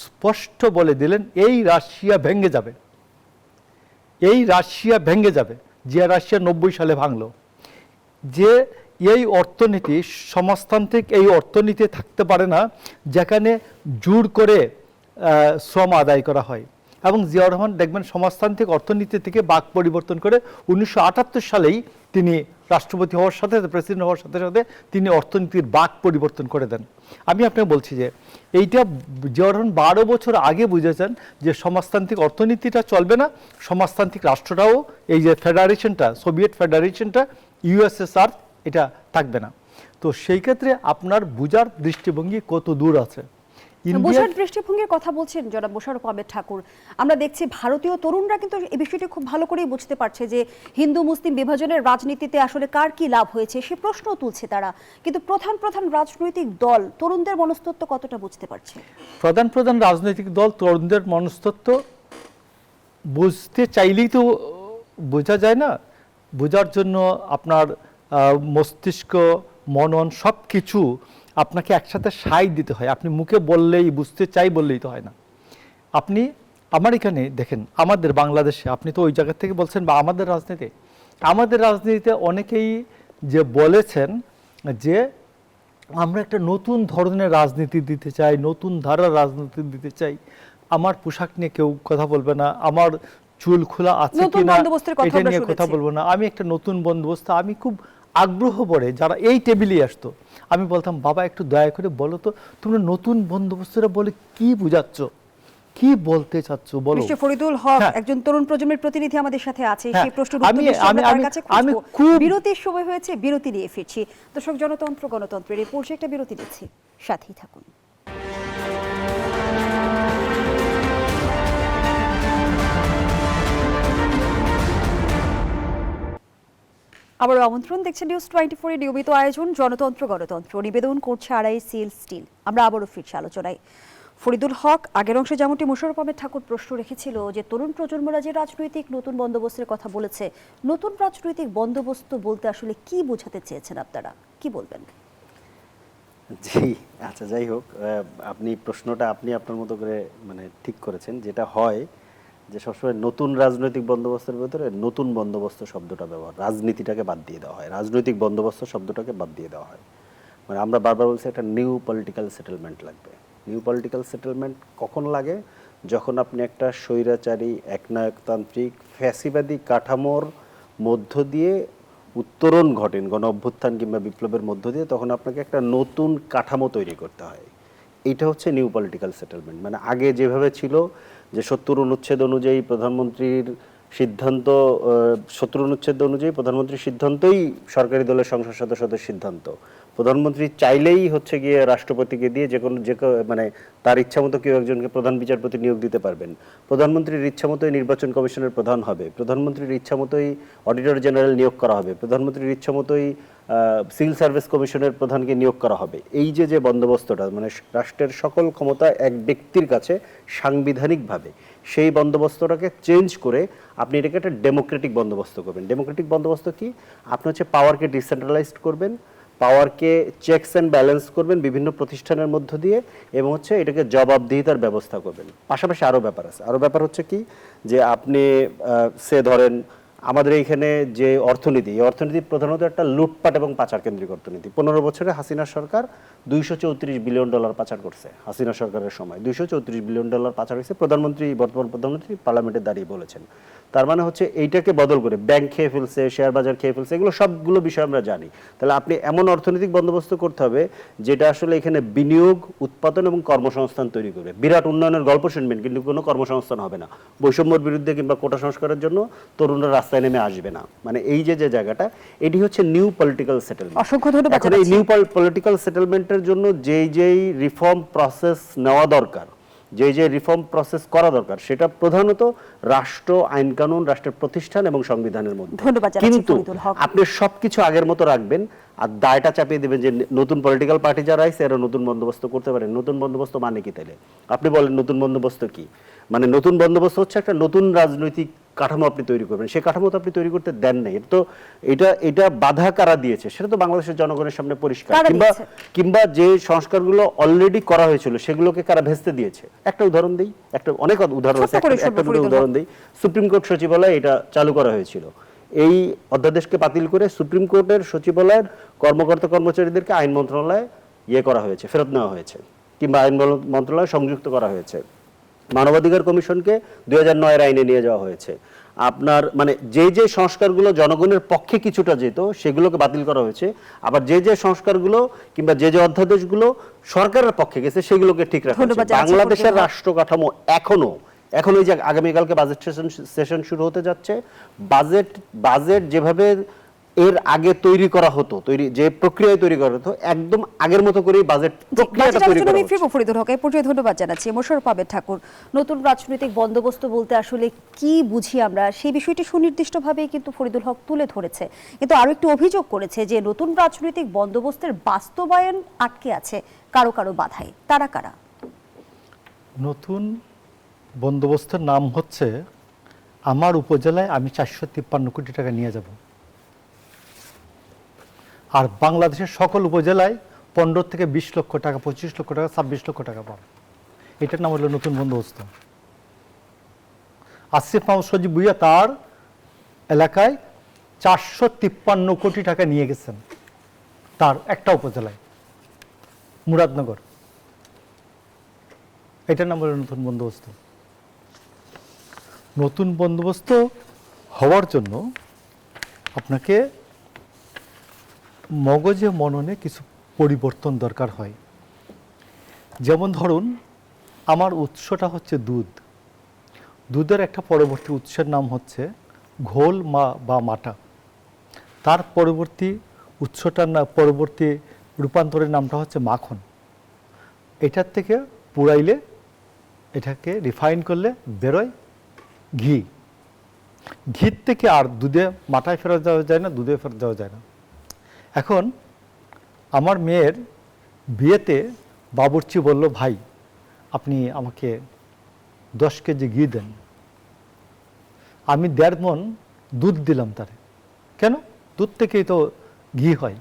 স্পষ্ট বলে দিলেন এই রাশিয়া ভেঙে যাবে, এই রাশিয়া ভেঙে যাবে। যে রাশিয়া 90 সালে ভাঙলো, যে এই অর্থনীতি সমাজতান্ত্রিক এই অর্থনীতি থাকতে পারে না যেখানে জোর করে শ্রম আদায় করা হয়। এবং জিয়াউর রহমান দেখবেন সমাজতান্ত্রিক অর্থনীতি থেকে বাক পরিবর্তন করে 1978 সালেই তিনি রাষ্ট্রপতি হওয়ার সাথে সাথে, প্রেসিডেন্ট হওয়ার সাথে সাথে তিনি অর্থনীতির বাক পরিবর্তন করে দেন। আমি আপনাকে বলছি যে এইটা জিয়াউর রহমান 12 বছর আগে বুঝেছেন যে সমাজতান্ত্রিক অর্থনীতিটা চলবে না, সমাজতান্ত্রিক রাষ্ট্রটাও, এই যে ফেডারেশনটা, সোভিয়েত ফেডারেশনটা, ইউএসএসআর, এটা থাকবে না। তো সেই ক্ষেত্রে আপনার বুঝার দৃষ্টিভঙ্গি কত দূর আছে। বোঝার দৃষ্টিভঙ্গির কথা বলছেন জনাব মোশাররফ আহমেদ ঠাকুর, আমরা দেখছি ভারতীয় তরুণরা কিন্তু এই বিষয়টি খুব ভালো করেই বুঝতে পারছে যে হিন্দু মুসলিম বিভাজনের রাজনীতিতে আসলে কার কি লাভ হয়েছে সে প্রশ্ন তুলছে তারা, কিন্তু প্রধান প্রধান রাজনৈতিক দল তরুণদের মনস্তত্ত্ব কতটা বুঝতে পারছে? প্রধান প্রধান রাজনৈতিক দল তরুণদের মনস্তত্ত্ব বুঝতে চাইলেই তো বোঝা যায় না। বোঝার জন্য আপনার মস্তিষ্ক, মনন সব কিছু আপনাকে একসাথে সাই দিতে হয়। আপনি মুখে বললেই, বুঝতে চাই বললেই তো হয় না। আপনি আমার এখানে দেখেন, আমাদের বাংলাদেশে, আপনি তো ওই জায়গা থেকে বলছেন, বা আমাদের রাজনীতিতে অনেকেই যে বলেছেন যে আমরা একটা নতুন ধরনের রাজনীতি দিতে চাই, নতুন ধারার রাজনীতি দিতে চাই। আমার পোশাক নিয়ে কেউ কথা বলবে না, আমার চুল খোলা আছে কিনা এটা নিয়ে কথা বলবো না, আমি একটা নতুন বন্দোবস্ত, আমি খুব আগ্রহ পড়ে যারা এই টেবিলে আসতো, আমি বলতাম বাবা একটু দয়া করে বলো তো তোমরা নতুন বন্দোবস্তটা বলে কি বুঝাচ্ছ, কি বলতে চাচ্ছ বলো। মিস্টার ফরিদুল হক হ্যাঁ। একজন তরুণ প্রজন্মের প্রতিনিধি আমাদের সাথে আছে, হ্যাঁ, সেই প্রশ্নের উত্তর আমি- নিশ্চয়ই আমরা আমি- তার কাছে আমি খুঁজবো। খুব- বিরতির সময় হয়েছে, বিরতি নিয়ে ফিরছি। দর্শক, গণতন্ত্রের এই পর্যায়ে একটা বিরতি নিচ্ছি, সাথেই থাকুন। আবার আমন্ত্রণ, দেখছেন নিউজ 24 এর নিয়মিত আয়োজন গণতন্ত্র। নিবেদন করছে আরআইএসসিএল স্টিল। আমরা আবারও ফিরছি আলোচনায়। ফরিদুল হক, আগের অংশে যেমনটি মোশাররফ আহমেদ ঠাকুর প্রশ্ন রেখেছিল যে তরুণ প্রজন্মরা যে রাজনৈতিক নতুন বন্দোবস্তের কথা বলেছে, নতুন রাজনৈতিক বন্দোবস্ত বলতে আসলে কি বোঝাতে চেয়েছেন আপনারা, কি বলবেন? জি, আচ্ছা, যাই হোক, আপনি প্রশ্নটা আপনি আপনার মতো করে মানে ঠিক করেছেন। যেটা হয় যে সবসময় নতুন রাজনৈতিক বন্দোবস্তের ভিতরে নতুন বন্দোবস্ত শব্দটা ব্যবহার, রাজনীতিটাকে বাদ দিয়ে দেওয়া হয়, রাজনৈতিক বন্দোবস্ত শব্দটাকে বাদ দিয়ে দেওয়া হয়। মানে আমরা বারবার বলছি একটা নিউ পলিটিক্যাল সেটেলমেন্ট লাগবে। নিউ পলিটিক্যাল সেটেলমেন্ট কখন লাগে? যখন আপনি একটা স্বৈরাচারী একনায়কতান্ত্রিক ফ্যাসিবাদী কাঠামোর মধ্য দিয়ে উত্তরণ ঘটেন, গণ অভ্যুত্থান কিংবা বিপ্লবের মধ্য দিয়ে, তখন আপনাকে একটা নতুন কাঠামো তৈরি করতে হয়। এইটা হচ্ছে নিউ পলিটিক্যাল সেটেলমেন্ট। মানে আগে যেভাবে ছিল যে 70 অনুচ্ছেদ অনুযায়ী প্রধানমন্ত্রীর সিদ্ধান্ত, 70 অনুচ্ছেদ অনুযায়ী প্রধানমন্ত্রীর সিদ্ধান্তই সরকারি দলের সংসদ সদস্যদের সিদ্ধান্ত। প্রধানমন্ত্রী চাইলেই হচ্ছে গিয়ে রাষ্ট্রপতিকে দিয়ে মানে তার ইচ্ছামতো কেউ একজনকে প্রধান বিচারপতি নিয়োগ দিতে পারবেন। প্রধানমন্ত্রীর ইচ্ছামতোই নির্বাচন কমিশনের প্রধান হবে, প্রধানমন্ত্রীর ইচ্ছামতোই অডিটর জেনারেল নিয়োগ করা হবে, প্রধানমন্ত্রীর ইচ্ছামতোই সিভিল সার্ভিস কমিশনের প্রধানকে নিয়োগ করা হবে। এই যে বন্দোবস্তটা, মানে রাষ্ট্রের সকল ক্ষমতা এক ব্যক্তির কাছে সাংবিধানিকভাবে, সেই বন্দোবস্তটাকে চেঞ্জ করে আপনি এটাকে একটা ডেমোক্রেটিক বন্দোবস্ত করবেন। ডেমোক্রেটিক বন্দোবস্ত কি? আপনি হচ্ছে পাওয়ারকে ডিসেন্ট্রালাইজড করবেন, পাওয়ারকে চেকস অ্যান্ড ব্যালেন্স করবেন বিভিন্ন প্রতিষ্ঠানের মধ্য দিয়ে, এবং হচ্ছে এটাকে জবাবদিহিতার ব্যবস্থা করবেন। পাশাপাশি আরও ব্যাপার আছে। আরও ব্যাপার হচ্ছে কি, যে আপনি ধরেন আমাদের এইখানে যে অর্থনীতি, এই অর্থনীতি প্রধানত একটা লুটপাট এবং পাচার কেন্দ্রিক অর্থনীতি। 15 বছরে হাসিনা সরকার $234 বিলিয়ন পাচার করছে। হাসিনা সরকারের সময় $234 বিলিয়ন পাচার হয়েছে। বর্তমান প্রধানমন্ত্রী পার্লামেন্টে দাঁড়িয়ে বলেছেন। তার মানে হচ্ছে এইটাকে বদল করে ব্যাংক খেয়ে ফেলছে, শেয়ার বাজার খেয়ে ফেলছে, এগুলো সবগুলো বিষয় আমরা জানি। তাহলে আপনি এমন অর্থনৈতিক বন্দোবস্ত করতে হবে যেটা আসলে এখানে বিনিয়োগ, উৎপাদন এবং কর্মসংস্থান তৈরি করবে। বিরাট উন্নয়নের গল্প শুনবেন কিন্তু কোনো কর্মসংস্থান হবে না। বৈষম্যের বিরুদ্ধে কিংবা কোটা সংস্কারের জন্য তরুণরা রাস্তায় নেমে আসবে না। মানে এই যে জায়গাটা, এটি হচ্ছে নিউ পলিটিক্যাল সেটেলমেন্ট। অসংখ্য ধন্যবাদ। এখন এই নিউ পলিটিক্যাল সেটেলমেন্টের জন্য যেই রিফর্ম প্রসেস নেওয়া দরকার, যে রিফর্ম প্রসেস করা দরকার, সেটা প্রধানত রাষ্ট্র, আইন কানুন, রাষ্ট্রের প্রতিষ্ঠান এবং সংবিধানের মধ্যে। ধন্যবাদ জানাচ্ছি কিন্তু ফরিদুল হক। আপনি সবকিছু আগের মতো রাখবেন আর দায়টা চাপিয়ে দেবেন যে নতুন পলিটিক্যাল পার্টি যারা আছে এরা নতুন বন্দোবস্ত করতে পারেন। নতুন বন্দোবস্ত মানে কি? তাইলে আপনি বলেন নতুন বন্দোবস্ত কি? মানে নতুন বন্দোবস্ত হচ্ছে একটা নতুন রাজনৈতিক কাঠামো আপনি তৈরি করবেন। সেই কাঠামো তো আপনি তৈরি করতে দেন নাই। এটা বাধা কারা দিয়েছে সেটা তো বাংলাদেশের জনগণের সামনে পরিষ্কার। কিংবা যে সংস্কারগুলো অলরেডি করা হয়েছিল সেগুলোকে কারা ভেস্তে দিয়েছে? একটা উদাহরণ দিই, অনেক উদাহরণ আছে, একটা দুটো উদাহরণ দিই। সুপ্রিম কোর্ট সচিবালয় এটা চালু করা হয়েছিল। এই অধ্যাদেশকে বাতিল করে সুপ্রিম কোর্টের সচিবালয়ের কর্মকর্তা কর্মচারীদেরকে আইন মন্ত্রণালয়ে করা হয়েছে, ফেরত নেওয়া হয়েছে, কিংবা আইন মন্ত্রণালয়ে সংযুক্ত করা হয়েছে। মানবাধিকার কমিশনকে 2009 আইনে নিয়ে যাওয়া হয়েছে। আপনার মানে যে সংস্কারগুলো জনগণের পক্ষে কিছুটা যেত সেগুলোকে বাতিল করা হয়েছে। আবার যে সংস্কারগুলো কিংবা যে অধ্যাদেশগুলো সরকারের পক্ষে গেছে সেগুলোকে ঠিক রাখা হয়েছে। বাংলাদেশের রাষ্ট্র কাঠামো এখন এই যে আগামীকালকে বাজেট সেশন শুরু হতে যাচ্ছে, বাজেট যেভাবে এর আগে তৈরি করা হতো, যে প্রক্রিয়ায় তৈরি করা হতো, একদম আগের মতো করেই বাজেট প্রক্রিয়াটা তৈরি করা হচ্ছে। ফরিদুল হক, এই পর্যায়ে ধন্যবাদ জানাচ্ছি। মোশাররফ আহমেদ ঠাকুর, নতুন রাজনৈতিক বন্দোবস্ত বলতে আসলে কি বুঝি আমরা, সেই বিষয়টি সুনির্দিষ্টভাবেই কিন্তু ফরিদুল হক তুলে ধরেছে। কিন্তু আরো একটু অভিযোগ করেছে যে নতুন রাজনৈতিক বন্দোবস্তের বাস্তবায়ন আটকে আছে কারো বাধায়। তারা কারা? নতুন বন্দোবস্তের নাম হচ্ছে আমার উপজেলায় আমি 453 কোটি টাকা নিয়ে যাব, আর বাংলাদেশের সকল উপজেলায় 15 থেকে 20 লক্ষ টাকা, 25 লক্ষ টাকা, 26 লক্ষ টাকা পাবে। এটার নাম হলো নতুন বন্দোবস্ত। আসিফ মাহমুদ সজীব ভুঁইয়া তার এলাকায় 453 কোটি টাকা নিয়ে গেছেন, তার একটা উপজেলায়, মুরাদনগর। এটার নাম হলো নতুন বন্দোবস্ত। নতুন বন্দোবস্ত হওয়ার জন্য আপনাকে মগজে মননে কিছু পরিবর্তন দরকার হয়। যেমন ধরুন, আমার উৎসটা হচ্ছে দুধ, দুধের একটা পরবর্তী উৎসের নাম হচ্ছে ঘোল বা মাটা, তার পরবর্তী উৎসটার পরবর্তী রূপান্তরের নামটা হচ্ছে মাখন। এটার থেকে পুড়াইলে, এটাকে রিফাইন করলে বেরোয় ঘি। ঘির থেকে আর দুধে মাটায় ফেরত যাওয়া যায় না, দুধে ফেরত যাওয়া যায় না। এখন আমার মেয়ের বিয়েতে বাবুর্চি বলল, ভাই আপনি আমাকে 10 কেজি ঘি দেন। আমি 1.5 মণ দুধ দিলাম তারে। কেন? দুধ থেকেই তো ঘি হয়।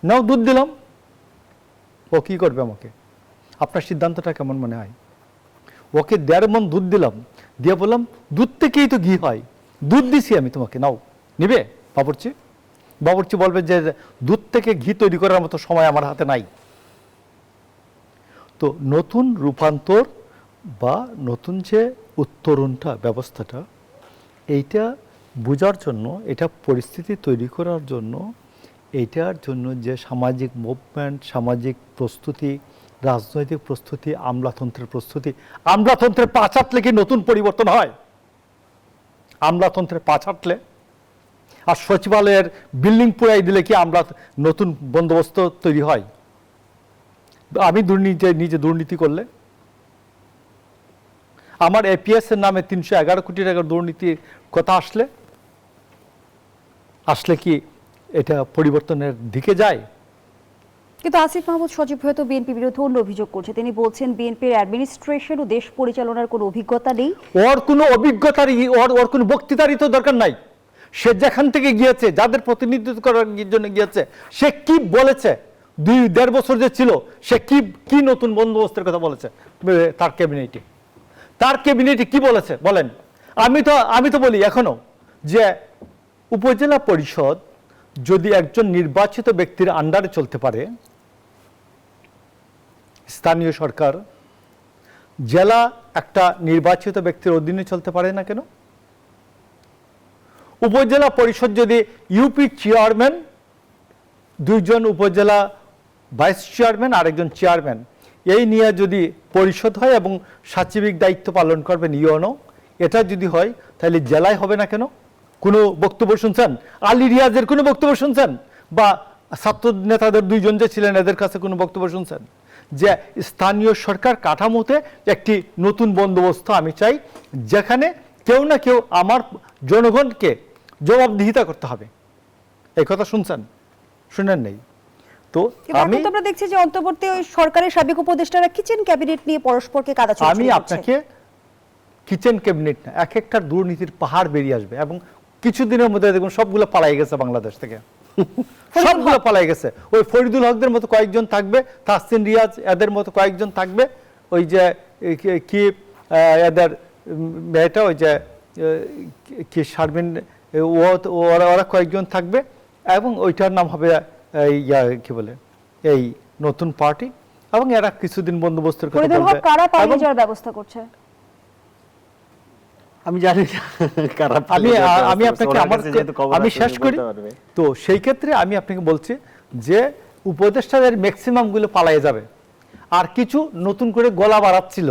নাও দুধ দিলাম। ও কি করবে আমাকে? আপনার সিদ্ধান্তটা কেমন মনে হয়? ওকে 1.5 মণ দুধ দিলাম, দিয়ে বললাম দুধ থেকেই তো ঘি হয়, দুধ দিছি আমি তোমাকে, নাও। নিবে বাবুর্চি? বাবুর্চি বলবে যে দুধ থেকে ঘি তৈরি করার মতো সময় আমার হাতে নাই। তো নতুন রূপান্তর বা নতুন যে উত্তরণটা, ব্যবস্থাটা, এইটা বোঝার জন্য, এটা পরিস্থিতি তৈরি করার জন্য, এইটার জন্য যে সামাজিক মুভমেন্ট, সামাজিক প্রস্তুতি, রাজনৈতিক প্রস্তুতি, আমলাতন্ত্রের প্রস্তুতি। আমলাতন্ত্রের পা চাটলে কি নতুন পরিবর্তন হয়? আমলাতন্ত্রের পা চাটলে আর সচিবালয়ের বিল্ডিং পুরাই দিলে কি আমরা নতুন বন্দোবস্ত তৈরি হয়? আমি নিজে দুর্নীতি করলে, আমার এপিএস এর নামে 311 কোটি টাকার দুর্নীতির কথা আসলে কি এটা পরিবর্তনের দিকে যায়? কিন্তু আসিফ মাহমুদ সজীব হয়তো বিএনপি বিরুদ্ধে অন্য অভিযোগ করছে। তিনি বলছেন বিএনপির অ্যাডমিনিস্ট্রেশন ও দেশ পরিচালনার কোনো অভিজ্ঞতা নেই। ওর কোনো অভিজ্ঞতারই, ওর কোনো বক্তৃতারই তো দরকার নাই। সে যেখান থেকে গিয়েছে, যাদের প্রতিনিধিত্ব করার জন্য গিয়েছে, সে কি বলেছে? 2-1.5 বছর যে ছিল, সে কি নতুন বন্দোবস্তের কথা বলেছে তার ক্যাবিনেটে? তার ক্যাবিনেটে কি বলেছে বলেন? আমি তো বলি এখনো যে উপজেলা পরিষদ যদি একজন নির্বাচিত ব্যক্তির আন্ডারে চলতে পারে, স্থানীয় সরকার, জেলা একটা নির্বাচিত ব্যক্তির অধীনে চলতে পারে না কেন? উপজেলা পরিষদ যদি ইউপি চেয়ারম্যান, 2 জন উপজেলা ভাইস চেয়ারম্যান আর একজন চেয়ারম্যান, এই নিয়ে যদি পরিষদ হয় এবং সাচিবিক দায়িত্ব পালন করবেন ইউএনও, এটা যদি হয়, তাহলে জেলায় হবে না কেন? কোনো বক্তব্য শুনছেন? আলী রিয়াজের কোনো বক্তব্য শুনছেন? বা ছাত্র নেতাদের 2 জন যে ছিলেন, এদের কাছে কোনো বক্তব্য শুনছেন? যে স্থানীয় সরকার কাঠামোতে একটি নতুন বন্দোবস্ত আমি চাই, যেখানে কেউ না কেউ আমার জনগণকে জবাবদিহিতা করতে হবে। এই কথা শুনছেন? শুনেন নাই তো? আমরা দেখছি যে অন্তর্বর্তী সরকারের সাবেক উপদেষ্টারা কিচেন ক্যাবিনেট নিয়ে পরস্পরকে কাদাছড়ি করছে। আমি আপনাকে কিচেন ক্যাবিনেট না, এক একটা দুর্নীতির পাহাড় বেরিয়ে আসবে এবং কিছুদিনের মধ্যে দেখুন সবগুলো পালাই গেছে বাংলাদেশ থেকে। সবগুলো পালাই গেছে। ওই ফরিদুল হকদের মতো কয়েকজন থাকবে, তাহসিন রিয়াজ এদের মতো কয়েকজন থাকবে, ওই যে কি এদের মেয়েটা, ওই যে কি শারমিন, ওরা কয়েকজন থাকবে এবং ওইটার নাম হবে কি বলে এই নতুন পার্টি, এবং এরা কিছুদিন বন্দোবস্তের কথা বলবে। কারা পালিয়ে যাওয়ার ব্যবস্থা করছে আমি জানি আমি আপনাকে আমি শেষ করি। তো সেই ক্ষেত্রে আমি আপনাকে বলছি যে উপদেষ্টাদের ম্যাক্সিমাম গুলো পালিয়ে যাবে, আর কিছু নতুন করে গলা বাড়াচ্ছিল,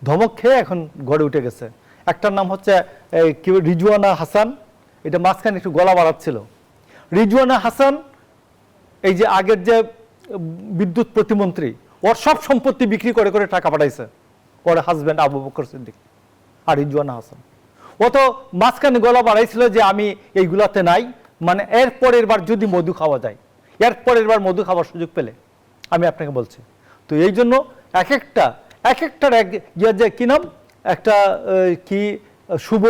ধমক খেয়ে এখন গড়ে উঠে গেছে। একটার নাম হচ্ছে রিজওয়ানা হাসান, এটা মাঝখানে একটু গলা বাড়াচ্ছিল। রিজওয়ানা হাসান এই যে আগের যে বিদ্যুৎ প্রতিমন্ত্রী, ওর সব সম্পত্তি বিক্রি করে করে টাকা পাঠাইছে ওর হাজব্যান্ড আবু বকর সিদ্দিক। আর রিজওয়ানা হাসান ও তো মাঝখানে গলা বাড়াইছিল যে আমি এইগুলাতে নাই, মানে এর পরের বার যদি মধু খাওয়া যায়, এর পরের বার মধু খাওয়ার সুযোগ পেলে, আমি আপনাকে বলছি। তো এই জন্য এক একটার যে কি নাম, একটা কি শুভ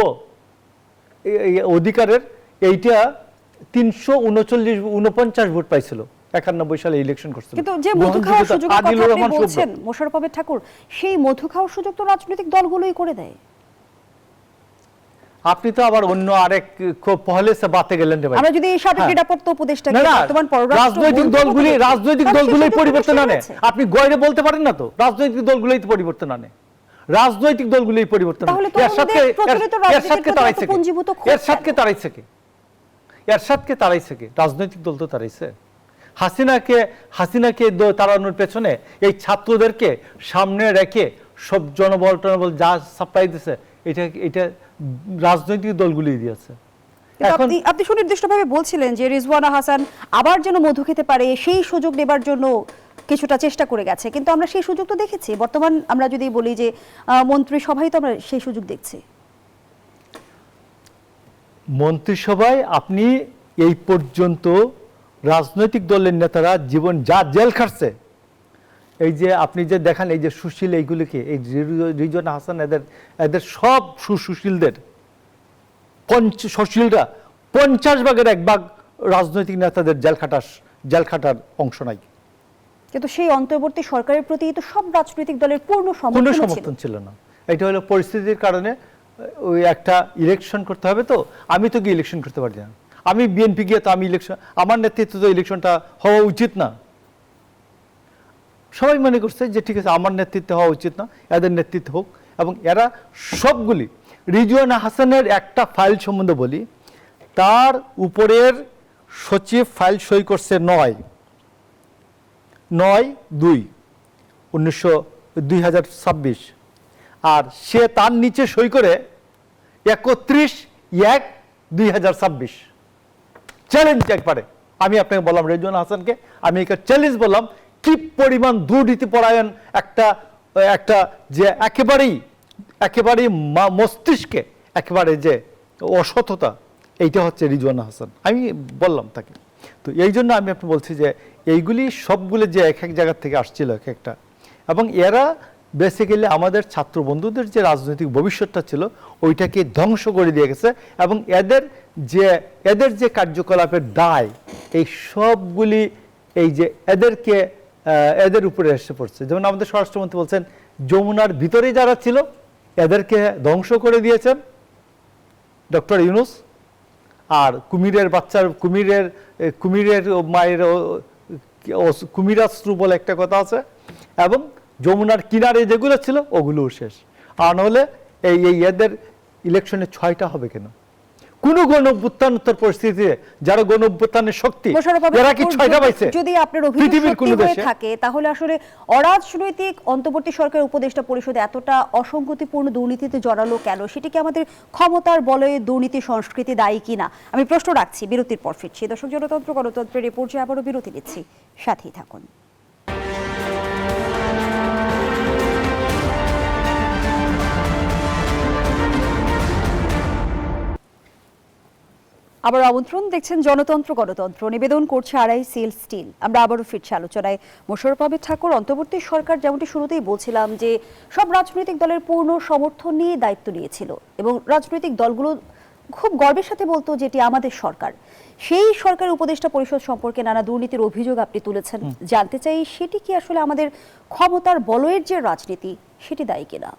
অধিকারের, এইটা 349 ভোট পাইছিল 91 সালে ইলেকশন করছিল। কিন্তু যে মধু খাওয়ার সুযোগ কথা আপনি বলছেন মোশাররফ আহমেদ ঠাকুর, সেই মধু খাওয়ার সুযোগ তো রাজনৈতিক দলগুলোই করে দেয়। আপনি তো আবার অন্য আরেক পহলে সে বাতে গেলেন রে ভাই। আমরা যদি এই সাবেক নিরাপত্তা উপদেষ্টাকে বর্তমান রাজনৈতিক দলগুলোই পরিবর্তন আনে। আপনি গয়রে বলতে পারেন না তো, রাজনৈতিক দলগুলোই তো পরিবর্তন আনে, রাজনৈতিক দলগুলোই পরিবর্তন আনে। এর সাথে তারাইছে কি? এরশাদকে তাড়াইছে কে? রাজনৈতিক দল তো তাড়াইছে। হাসিনাকে তাড়ানোর পেছনে এই ছাত্রদেরকে সামনে রেখে সব জনবল টনবল যা সাপ্লাই দিছে এটা রাজনৈতিক দলগুলি দিয়েছে। কিন্তু এখন আপনি সুনির্দিষ্টভাবে বলছিলেন যে রিজওয়ানা হাসান আবার যেন মধু খেতে পারে সেই সুযোগ নেবার জন্য কিছুটা চেষ্টা করে গেছে, কিন্তু আমরা সেই সুযোগ তো দেখেছি। বর্তমান আমরা যদি বলি যে মন্ত্রিসভায় তো আমরা সেই সুযোগ দেখছি। মন্ত্রিসভায় আপনি এই পর্যন্ত রাজনৈতিক দলের নেতারা জীবন যা জেল খাটছে, এই যে আপনি যে দেখেন এই যে সুশীল এইগুলিকে, এই রিজওয়ানা হাসান এদের সব সুশীলদের সুশীলরা 50 ভাগের 1 ভাগ রাজনৈতিক নেতাদের জেল খাটার অংশ নাই। কিন্তু সেই অন্তর্বর্তী সরকারের প্রতি তো সব রাজনৈতিক দলের পূর্ণ কোনো সমর্থন ছিল। সমর্থন ছিল না। এটা হলো পরিস্থিতির কারণে ওই একটা ইলেকশন করতে হবে, তো আমি তো গিয়ে ইলেকশন করতে পারি না। আমি বিএনপি গিয়ে তো আমি ইলেকশন, আমার নেতৃত্বে তো ইলেকশনটা হওয়া উচিত না। সবাই মনে করছে যে ঠিক আছে আমার নেতৃত্বে হওয়া উচিত না, এদের নেতৃত্বে হোক। এবং এরা সবগুলি, রিজওয়ানা হাসানের একটা ফাইল সম্বন্ধে বলি, তার উপরের সচিব ফাইল সই করছে 9/2/2026, আর সে তার নিচে সই করে 31/1/2026। চ্যালেঞ্জ একবারে আমি আপনাকে বললাম, রিজওয়ানা হাসানকে আমি একটা চ্যালেঞ্জ বললাম, কি পরিমাণ দুর্নীতি পরায়ণ একটা যে একেবারেই মস্তিষ্কে একেবারে যে অসততা, এইটা হচ্ছে রিজওয়ানা হাসান। আমি বললাম তাকে। তো এই জন্য আমি আপনি বলছি যে এইগুলি সবগুলো যে এক এক জায়গা থেকে আসছিল এক একটা, এবং এরা বেসিক্যালি আমাদের ছাত্র বন্ধুদের যে রাজনৈতিক ভবিষ্যৎটা ছিল ওইটাকে ধ্বংস করে দিয়ে গেছে। এবং এদের যে কার্যকলাপের দায়, এই সবগুলি এই যে এদের উপরে এসে পড়ছে। যেমন আমাদের স্বরাষ্ট্রমন্ত্রী বলছেন যমুনার ভিতরে যারা ছিল এদেরকে ধ্বংস করে দিয়েছেন ডক্টর ইউনূস। আর কুমিরের মায়ের কুমিরাশ্রু বলে একটা কথা আছে, এবং যমুনার কিনারে যেগুলো ছিল ওগুলোও শেষ। আর নাহলে এদের ইলেকশনে 6টা হবে কেন? কোন গণঅভ্যুত্থানোত্তর পরিস্থিতিতে যারা গণঅভ্যুত্থানের শক্তি, এরা কি 6টা পাইছে? যদি আপনার অভিযোগ সত্যি হয়ে থাকে তাহলে আসলে অরাজনৈতিক অন্তর্বর্তী সরকারের উপদেষ্টা পরিষদ এতটা অসংগতিপূর্ণ দুর্নীতিতে জড়ালো কেন? সেটি কি আমাদের ক্ষমতার বলে দুর্নীতি সংস্কৃতি দায়ী কিনা? আমি প্রশ্ন রাখছি, বিরতির পর ফিরছি। দর্শক, জনতন্ত্র গণতন্ত্রের এই পর্যায়ে আবারও বিরতি নিচ্ছি, সাথেই থাকুন। আবার আমন্ত্রণ, দেখছেন জনতন্ত্র গণতন্ত্র, নিবেদন করছে RICL স্টিল। আমরা আবারও ফিরছি আলোচনায়। মোশাররফ আহমেদ ঠাকুর, অন্তর্বর্তী সরকার যেমনটি শুরুতেই বলছিলাম যে সব রাজনৈতিক দলের পূর্ণ সমর্থন নিয়ে দায়িত্ব নিয়েছিল, এবং রাজনৈতিক দলগুলো খুব গর্বের সাথে বলতো যেটি আমাদের সরকার। সেই সরকারের উপদেষ্টা পরিষদ সম্পর্কে নানা দুর্নীতির অভিযোগ আপনি তুলেছেন। জানতে চাই সেটি কি আসলে আমাদের ক্ষমতার বলয়ের যে রাজনীতি সেটি দায়ী কিনা?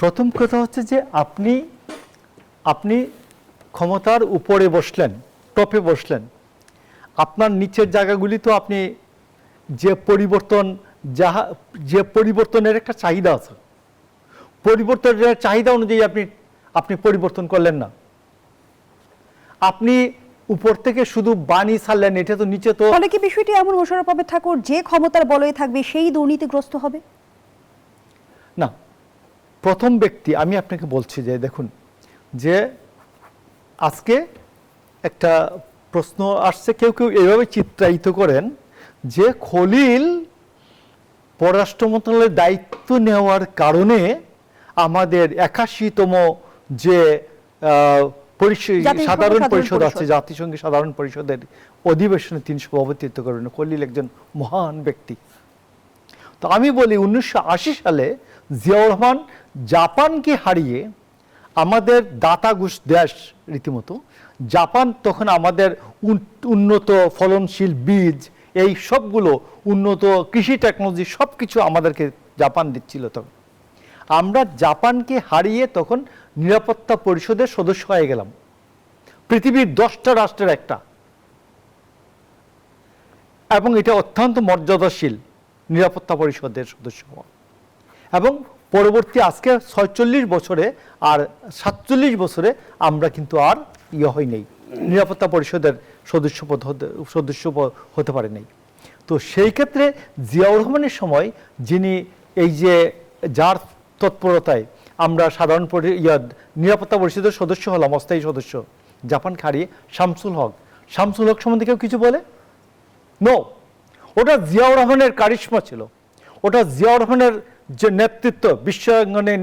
প্রথম কথা হচ্ছে যে আপনি ক্ষমতার উপরে বসলেন, টপে বসলেন, আপনার নিচের জায়গাগুলি তো আপনি যে পরিবর্তনের একটা চাহিদা আছে, পরিবর্তনের চাহিদা অনুযায়ী আপনি পরিবর্তন করলেন না। আপনি উপর থেকে শুধু বাণী ছাড়লেন, এটা তো নিচে তো। ফলে কি বিষয়টি এমন, মোশাররফ আহমেদ ঠাকুর, যে ক্ষমতার বলয়ে থাকবে সেই দুর্নীতিগ্রস্ত হবে না? প্রথম ব্যক্তি আমি আপনাকে বলছি যে দেখুন, যে আজকে একটা প্রশ্ন আসছে, কেউ এভাবে চিত্রায়িত করেন যে খলিল পররাষ্ট্র মন্ত্রণালয়ের দায়িত্ব নেওয়ার কারণে আমাদের 81তম যে সাধারণ পরিষদ আছে, জাতিসংঘের সাধারণ পরিষদের অধিবেশনে তিনি সভাপতিত্ব করেন। খলিল একজন মহান ব্যক্তি। তো আমি বলি 1980 সালে জিয়াউর রহমান জাপানকে হারিয়ে, আমাদের দাতা দেশ রীতিমতো, জাপান তখন আমাদের উন্নত ফলনশীল বীজ, এই সবগুলো উন্নত কৃষি টেকনোলজি সব কিছু আমাদেরকে জাপান দিচ্ছিল। তখন আমরা জাপানকে হারিয়ে তখন নিরাপত্তা পরিষদের সদস্য হয়ে গেলাম, পৃথিবীর 10টা রাষ্ট্রের একটা, এবং এটা অত্যন্ত মর্যাদাশীল নিরাপত্তা পরিষদের সদস্য হওয়া। এবং পরবর্তী আজকে 46 বছরে আর 47 বছরে আমরা কিন্তু আর হই নাই। নিরাপত্তা পরিষদের সদস্য হতে পারে নাই। তো সেই ক্ষেত্রে জিয়াউর রহমানের সময় যিনি এই যে যার তৎপরতায় আমরা সাধারণ নিরাপত্তা পরিষদের সদস্য হলাম, অস্থায়ী সদস্য, জাপান খাড়িয়ে শামসুল হক সম্বন্ধে কেউ কিছু বলে? নো, ওটা জিয়াউর রহমানের কারিশমা ছিল, ওটা জিয়াউর রহমানের যে নেতৃত্ব, বিশ্বাঙ্গনে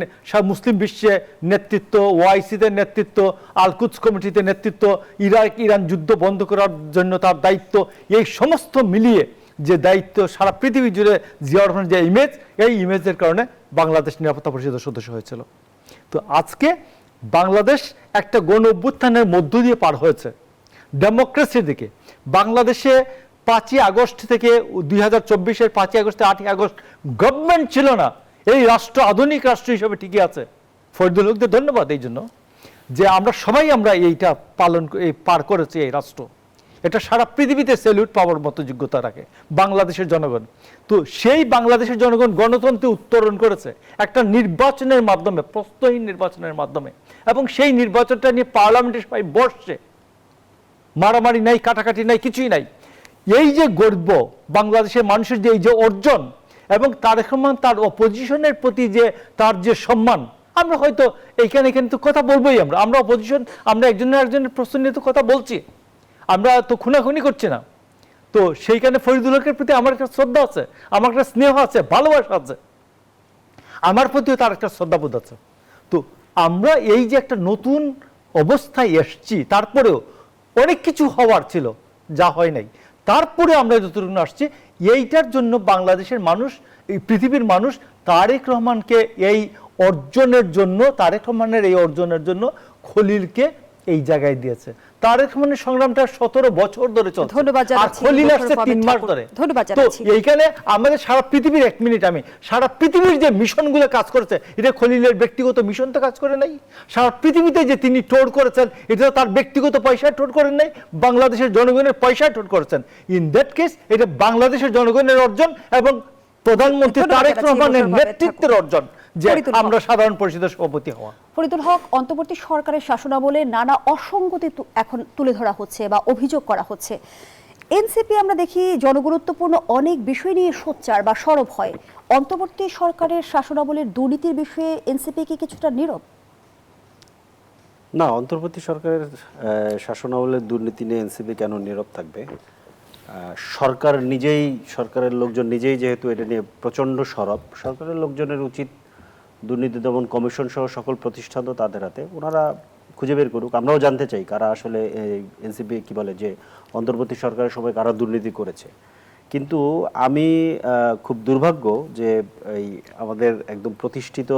মুসলিম বিশ্বে নেতৃত্ব, ওআইসিতে নেতৃত্ব, আল-কুদস কমিটিতে নেতৃত্ব, ইরান যুদ্ধ বন্ধ করার জন্য তার দায়িত্ব, এই সমস্ত মিলিয়ে যে দায়িত্ব সারা পৃথিবী জুড়ে জিয়াউর রহমানের যে ইমেজ, এই ইমেজের কারণে বাংলাদেশ নিরাপত্তা পরিষদের সদস্য হয়েছিল। তো আজকে বাংলাদেশ একটা গণ অভ্যুত্থানের মধ্য দিয়ে পার হয়েছে ডেমোক্রেসির দিকে। বাংলাদেশে 5ই আগস্ট থেকে 2024-এর 5ই আগস্ট 8ই আগস্ট গভর্নমেন্ট ছিল না, এই রাষ্ট্র আধুনিক রাষ্ট্র হিসেবে ঠিকই আছে। ফরিদুল হকদের ধন্যবাদ এই জন্য যে আমরা এইটা পার করেছি এই রাষ্ট্র। এটা সারা পৃথিবীতে স্যালুট পাওয়ার মতো যোগ্যতা রাখে বাংলাদেশের জনগণ। তো সেই বাংলাদেশের জনগণ গণতন্ত্রে উত্তরণ করেছে একটা নির্বাচনের মাধ্যমে, প্রশ্নহীন নির্বাচনের মাধ্যমে, এবং সেই নির্বাচনটা নিয়ে পার্লামেন্টের সবাই বসছে, মারামারি নাই, কাটাকাটি নাই, কিছুই নাই। এই যে গর্ব বাংলাদেশের মানুষের যে এই যে অর্জন, এবং তারেক রহমান তার অপোজিশনের প্রতি যে তার যে সম্মান, আমরা হয়তো এখানে তো কথা বলবোই, আমরা অপোজিশন, আমরা একজনের প্রশ্ন নিয়ে তো কথা বলছি, আমরা তো খুনাখুনি করছি না। তো সেইখানে ফরিদুল হকের প্রতি আমার একটা শ্রদ্ধা আছে, আমার একটা স্নেহ আছে, ভালোবাসা আছে, আমার প্রতিও তার একটা শ্রদ্ধাবোধ আছে। তো আমরা এই যে একটা নতুন অবস্থায় এসছি, তারপরেও অনেক কিছু হওয়ার ছিল যা হয় নাই, তারপরে আমরা যতটুকু আসছি, এইটার জন্য বাংলাদেশের মানুষ, এই পৃথিবীর মানুষ তারেক রহমানকে এই অর্জনের জন্য, তারেক রহমানের এই অর্জনের জন্য খলিলকে এই জায়গায় দিয়েছে। তারেক রহমানের সংগ্রামটা 17 বছর ধরে চলছে, আর খলিল আসছে 3 মাস ধরে। তো এইখানে আমাদের সারা পৃথিবীর, 1 মিনিট, আমি সারা পৃথিবীর যে মিশনগুলো কাজ করেছে, এটা খলিলের ব্যক্তিগত মিশন তো কাজ করে নাই। সারা পৃথিবীতে যে তিনি টোর করেছেন, এটা তার ব্যক্তিগত পয়সায় টোর করেন নাই, বাংলাদেশের জনগণের পয়সায় টোর করেছেন। ইন দ্যাট কেস এটা বাংলাদেশের জনগণের অর্জন এবং প্রধানমন্ত্রী তারেক রহমানের নেতৃত্বের অর্জন যে আমরা সাধারণ পরিষদের সভাপতি হওয়া। ফরিদুল হক, অন্তর্বর্তী সরকারের শাসনামলে নানা অসঙ্গতি এখন তুলে ধরা হচ্ছে বা অভিযোগ করা হচ্ছে। এনসিপি আমরা দেখি জনগুরুত্বপূর্ণ অনেক বিষয় নিয়ে সোচ্চার বা সরব হয়। অন্তর্বর্তী সরকারের শাসনামলের দুর্নীতির বিষয়ে এনসিপি কি কিছুটা নীরব? না, অন্তর্বর্তী সরকারের শাসনামলের দুর্নীতি নিয়ে এনসিপি কেন নীরব থাকবে? সরকার নিজেই, সরকারের লোকজন নিজেই যেহেতু এটা নিয়ে প্রচণ্ড সরব, সরকারের লোকজনের উচিত দুর্নীতি দমন কমিশন সহ সকল প্রতিষ্ঠান তো তাদের হাতে, ওনারা খুঁজে বের করুক। আমরাও জানতে চাই কারা আসলে এনসিপি কি বলে যে অন্তর্বর্তী সরকারের সময় কারা দুর্নীতি করেছে। কিন্তু আমি খুব দুর্ভাগ্য যে এই আমাদের একদম প্রতিষ্ঠিত,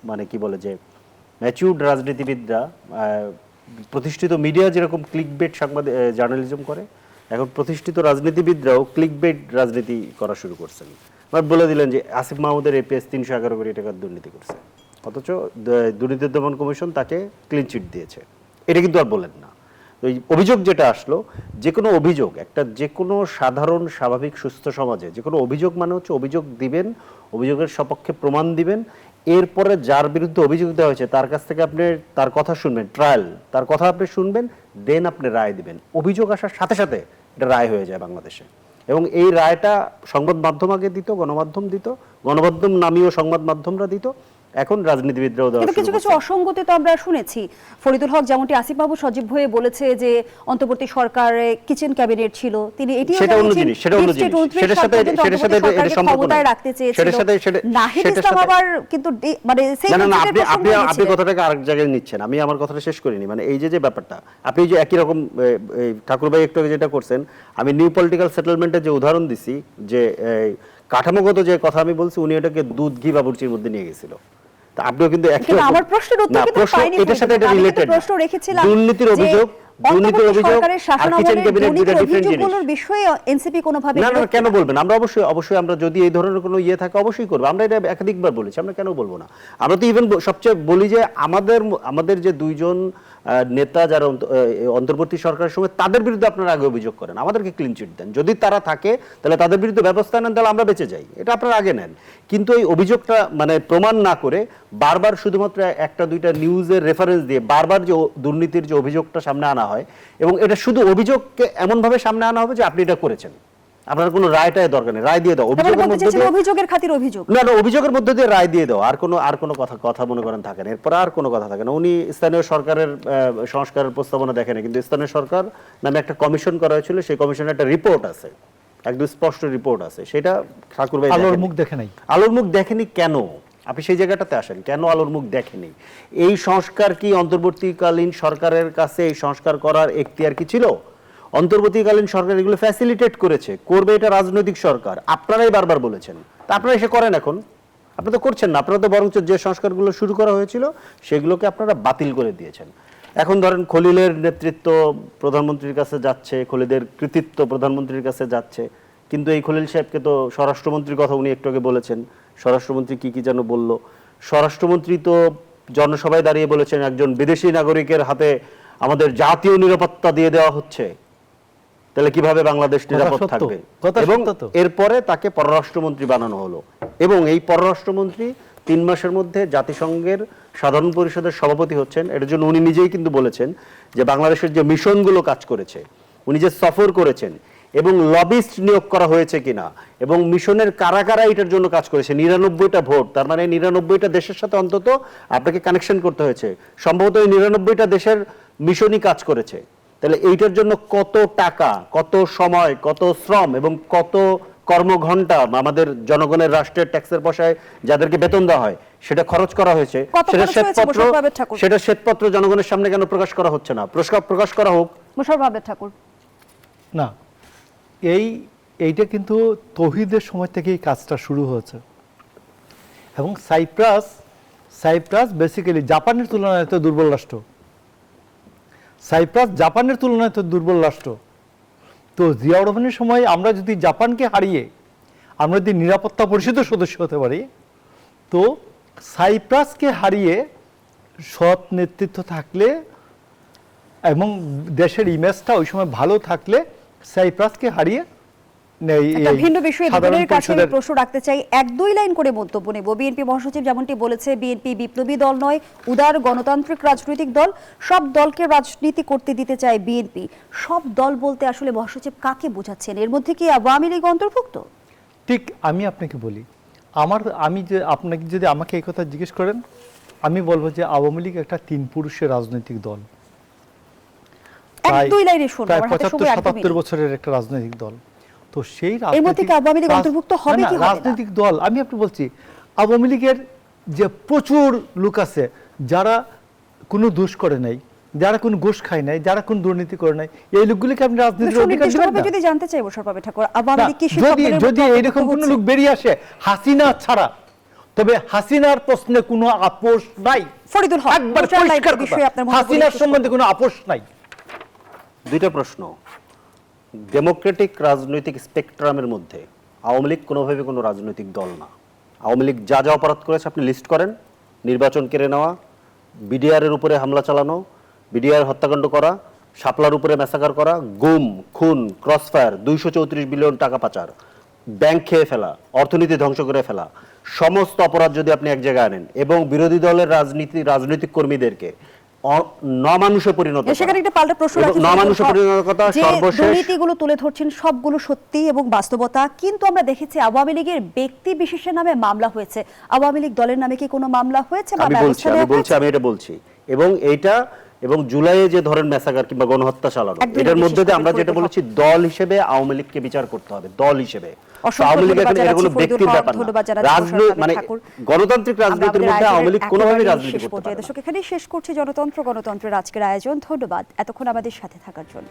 মানে কি বলে যে ম্যাচিউরড রাজনীতিবিদরা, প্রতিষ্ঠিত মিডিয়া যেরকম ক্লিকবেট জার্নালিজম করে, এখন প্রতিষ্ঠিত রাজনীতিবিদরাও ক্লিকবেট রাজনীতি করা শুরু করছেন। বলে দিলেন যে আসিফ মাহমুদের এপিএস 311 কোটি টাকার দুর্নীতি করছে, অথচ দুর্নীতি দমন কমিশন তাকে ক্লিন চিট দিয়েছে। এটা কিন্তু আর বলেন না। ওই অভিযোগ যেটা আসলো, যে কোনো অভিযোগ, একটা যে কোনো সাধারণ স্বাভাবিক সুস্থ সমাজে যে কোনো অভিযোগ মানে হচ্ছে অভিযোগ দিবেন, অভিযোগের সপক্ষে প্রমাণ দিবেন, এরপরে যার বিরুদ্ধে অভিযোগ দেওয়া হয়েছে তার কাছ থেকে আপনি তার কথা শুনবেন, ট্রায়াল, তার কথা আপনি শুনবেন, দেন আপনি রায় দিবেন। অভিযোগ আসার সাথে সাথে এটা রায় হয়ে যায় বাংলাদেশে। এবং এই রায়টা সংবাদ মাধ্যম আগে দিত, গণমাধ্যম দিত, গণমাধ্যম নামীয় সংবাদ মাধ্যমরা দিত, এখন রাজনীতিবিদরাও দেওয়া শুরু করেছে। কিছু কিছু অসঙ্গতি তো আমরা শুনেছি। ফরিদুল হক যেমনটি আসিফ মাহমুদ সজীব হয়ে বলেছে যে অন্তর্বর্তী সরকারে কিচেন ক্যাবিনেট ছিল, তিনি এটিও সেটা অন্য জিনিস, সেটা অন্য জিনিস, সেটার সাথে এটা সম্পর্ক নাই, রাখতে চেয়েছিল। সেটার সাথে নাহিদ ইসলাম আবার কিন্তু মানে সেই না, আপনি কথাটাকে আরেক জায়গায় নিচ্ছেন। আমি আমার কথাটা শেষ করিনি। মানে এই যে ব্যাপারটা আপনি যে একই রকম ঠাকুরভাই একটু আগে যেটা করছেন, আমি নিউ পলিটিক্যাল সেটেলমেন্টের যে উদাহরণ দিছি, যে কাঠামোগত যে কথা আমি বলছি, উনি এটাকে দুধ ঘি বাবুর্চির মধ্যে নিয়ে গেছিল। আপনিও কিন্তু আমার প্রশ্নের উত্তর কিন্তু পাইনি। এটার সাথে এটা রিলেটেড। প্রশ্ন রেখেছিলাম দুর্নীতির অভিযোগ, দুর্নীতির অভিযোগ আর কিচেন ক্যাবিনেট দুটো ডিফারেন্ট জিনিস। বিষয়ে এনসিপি কোনো ভাবে না কেন বলবেন? আমরা অবশ্যই আমরা যদি এই ধরনের কোনো ইয়ে থাকে অবশ্যই করব। আমরা এটা একাধিকবার বলেছি, আমরা কেন বলবো না? আমরা তো ইভেন সবচেয়ে বলি যে আমাদের যে দুইজন নেতা যারা অন্তর্বর্তী সরকারের সময়, তাদের বিরুদ্ধে আপনারা আগে অভিযোগ করেন, আমাদেরকে ক্লিন চিট দেন। যদি তারা থাকে তাহলে তাদের বিরুদ্ধে ব্যবস্থা নেন, তাহলে আমরা বেঁচে যাই, এটা আপনারা আগে নেন। কিন্তু এই অভিযোগটা মানে প্রমাণ না করে বারবার শুধুমাত্র একটা দুইটা নিউজের রেফারেন্স দিয়ে বারবার যে দুর্নীতির যে অভিযোগটা সামনে আনা হয়, এবং এটা শুধু অভিযোগকে এমনভাবে সামনে আনা হবে যে আপনি এটা করেছেন, আপনার কোনো রায়টাই দরকার নেই, রায় দিয়ে দাও। অভিযোগের খাতির অভিযোগ না, অভিযোগের মধ্যে দিয়ে রায় দিয়ে দাও, আর কোনো কথা মনে করেন থাকে না, এরপর আর কোনো কথা থাকে না। উনি স্থানীয় সরকারের সংস্কারের প্রস্তাবনা দেখেন, কিন্তু স্থানীয় সরকার নামে একটা কমিশন করা হয়েছিল, সেই কমিশনের একটা রিপোর্ট আছে, একদম স্পষ্ট রিপোর্ট আছে, সেটা ঠাকুর ভাই আলোর মুখ দেখে নাই। আলোর মুখ দেখেনি কেন? আপনি সেই জায়গাটাতে আসেন, কেন আলোর মুখ দেখেনি? এই সংস্কার কি অন্তর্বর্তীকালীন সরকারের কাছে এই সংস্কার করার এখতিয়ার কি ছিল? অন্তর্বর্তীকালীন সরকার এগুলো ফ্যাসিলিটেট করেছে, করবে এটা রাজনৈতিক সরকার, আপনারাই বারবার বলেছেন, তা আপনারা এসে করেন। এখন আপনারা তো করছেন না, আপনারা তো বরঞ্চ যে সংস্কারগুলো শুরু করা হয়েছিল সেগুলোকে আপনারা বাতিল করে দিয়েছেন। এখন ধরেন খলিলের নেতৃত্ব প্রধানমন্ত্রীর কাছে যাচ্ছে, খলিলের কৃতিত্ব প্রধানমন্ত্রীর কাছে যাচ্ছে, কিন্তু এই খলিল সাহেবকে তো স্বরাষ্ট্রমন্ত্রীর কথা উনি একটু আগে বলেছেন, স্বরাষ্ট্রমন্ত্রী কি কি যেন বলল, স্বরাষ্ট্রমন্ত্রী তো জনসভায় দাঁড়িয়ে বলেছেন একজন বিদেশি নাগরিকের হাতে আমাদের জাতীয় নিরাপত্তা দিয়ে দেওয়া হচ্ছে, তাহলে কিভাবে বাংলাদেশ নিরাপদ থাকবে? এবং এরপরে তাকে পররাষ্ট্রমন্ত্রী বানানো হলো, এবং এই পররাষ্ট্রমন্ত্রী 3 মাসের মধ্যে জাতিসংঘের সাধারণ পরিষদের সভাপতি হচ্ছেন। এটার জন্য উনি নিজেই কিন্তু বলেছেন যে বাংলাদেশের যে মিশনগুলো কাজ করেছে, উনি যে সফর করেছেন, এবং লবিস্ট নিয়োগ করা হয়েছে কিনা, এবং মিশনের কারা কারা এটার জন্য কাজ করেছে, 99টা ভোট, তার মানে 99টা দেশের সাথে অন্তত আপনাকে কানেকশন করতে হয়েছে, সম্ভবত এই 99টা দেশের মিশনই কাজ করেছে। তাহলে এইটার জন্য কত টাকা, কত সময়, কত শ্রম এবং কত কর্মঘণ্টা আমাদের জনগণের রাষ্ট্রের ট্যাক্সের পয়সায় যাদেরকে বেতন দেওয়া হয় সেটা খরচ করা হয়েছে, সেটা শ্বেতপত্র জনগণের সামনে কেন প্রকাশ করা হচ্ছে না? প্রকাশ করা হোক। মোশাররফ আহমেদ ঠাকুর, না, এইটা কিন্তু তৌহিদের সময় থেকে এই কাজটা শুরু হয়েছে, এবং সাইপ্রাস বেসিক্যালি জাপানের তুলনায় তো দুর্বল রাষ্ট্র, সাইপ্রাস জাপানের তুলনায় তো দুর্বল রাষ্ট্র। তো জিয়াউর রহমানের সময় আমরা যদি জাপানকে হারিয়ে আমরা যদি নিরাপত্তা পরিষদের সদস্য হতে পারি, তো সাইপ্রাসকে হারিয়ে সৎ নেতৃত্ব থাকলে এবং দেশের ইমেজটা ওই সময় ভালো থাকলে সাইপ্রাসকে হারিয়ে ভিন্ন বিষয়ে দুজনের কাছে আমি প্রশ্ন রাখতে চাই, 1-2 লাইন করে মন্তব্য নেব। বিএনপি মহাসচিব যেমনটি বলেছে, বিএনপি বিপ্লবী দল নয়, উদার গণতান্ত্রিক রাজনৈতিক দল, সব দলকে রাজনীতি করতে দিতে চায় বিএনপি। সব দল বলতে আসলে মহাসচিব কাকে বোঝাচ্ছেন? এর মধ্যে কি আওয়ামী লীগ অন্তর্ভুক্ত? ঠিক, আমি আপনাকে বলি, আপনাকে যদি আমাকে এই কথা জিজ্ঞেস করেন, আমি বলবো যে আওয়ামী লীগ একটা 3 পুরুষের রাজনৈতিক দল, 1-2 লাইনে শুনুন, প্রায় 75-77 বছরের একটা রাজনৈতিক দল। তো সেই রাজনৈতিক দল আমি আপনি বলছি, আওয়ামী লীগের যে প্রচুর লোক আছে যারা কোনো দোষ করে নাই, যারা কোনো ঘুষ খায় নাই, যারা কোনো দুর্নীতি করে নাই, এই লোকগুলিকে আপনি রাজনীতির অধিকার দিবেন না? যদি জানতে চাইবো সরকার ঠাকুর, আওয়ামী লীগ কি যদি এরকম কোনো লোক বেরিয়ে আসে হাসিনা ছাড়া, তবে হাসিনার প্রশ্নে কোনো আপোষ নাই। ফরিদুল হক, একবার পরিষ্কার কথা, হাসিনার সম্বন্ধে কোনো আপোষ নাই। 2টা প্রশ্ন। ডেমোক্রেটিক রাজনৈতিক স্পেকট্রামের মধ্যে আওয়ামী লীগ কোনোভাবে কোনো রাজনৈতিক দল না। আওয়ামী লীগ যা যা অপরাধ করেছে আপনি লিস্ট করেন, নির্বাচন কেড়ে নেওয়া, বিডিআরের উপরে হামলা চালানো, বিডিআর হত্যাকাণ্ড করা, শাপলার উপরে ম্যাসাকার করা, গুম, খুন, ক্রসফায়ার, 234 বিলিয়ন টাকা পাচার, ব্যাংক খেয়ে ফেলা, অর্থনীতি ধ্বংস করে ফেলা, সমস্ত অপরাধ যদি আপনি এক জায়গায় আনেন এবং বিরোধী দলের রাজনৈতিক কর্মীদেরকে নমানুষে পরিণত করা, সেখানে একটা পাল্টা প্রশ্ন রাখি, নমানুষে পরিণত কথা, সর্বশেষ দুর্নীতিগুলো তুলে ধরছেন সবগুলো সত্যি এবং বাস্তবতা, কিন্তু আমরা দেখেছি আওয়ামী লীগের ব্যক্তি বিশেষের নামে মামলা হয়েছে। আওয়ামী লীগ দলের নামে কি কোনো মামলা হয়েছে? আমি এটা বলছি, এবং জুলাইয়ে যে ধরেন ম্যাসাকার কিংবা গণহত্যা চালানো, এটার মধ্যে দিয়ে আমরা যেটা বলেছি, দল হিসেবে আওয়ামী লীগকে বিচার করতে হবে, দল হিসেবে। আওয়ামী লীগ এখানে এর কোনো ব্যক্তির ব্যাপার না, মানে গণতান্ত্রিক রাজনীতির মধ্যে আওয়ামী লীগ কোনোভাবেই রাজনীতি করতে পারে না। দর্শক, এখানেই শেষ করছি গণতন্ত্রের আজকের আয়োজন। ধন্যবাদ এতক্ষণ আমাদের সাথে থাকার জন্য।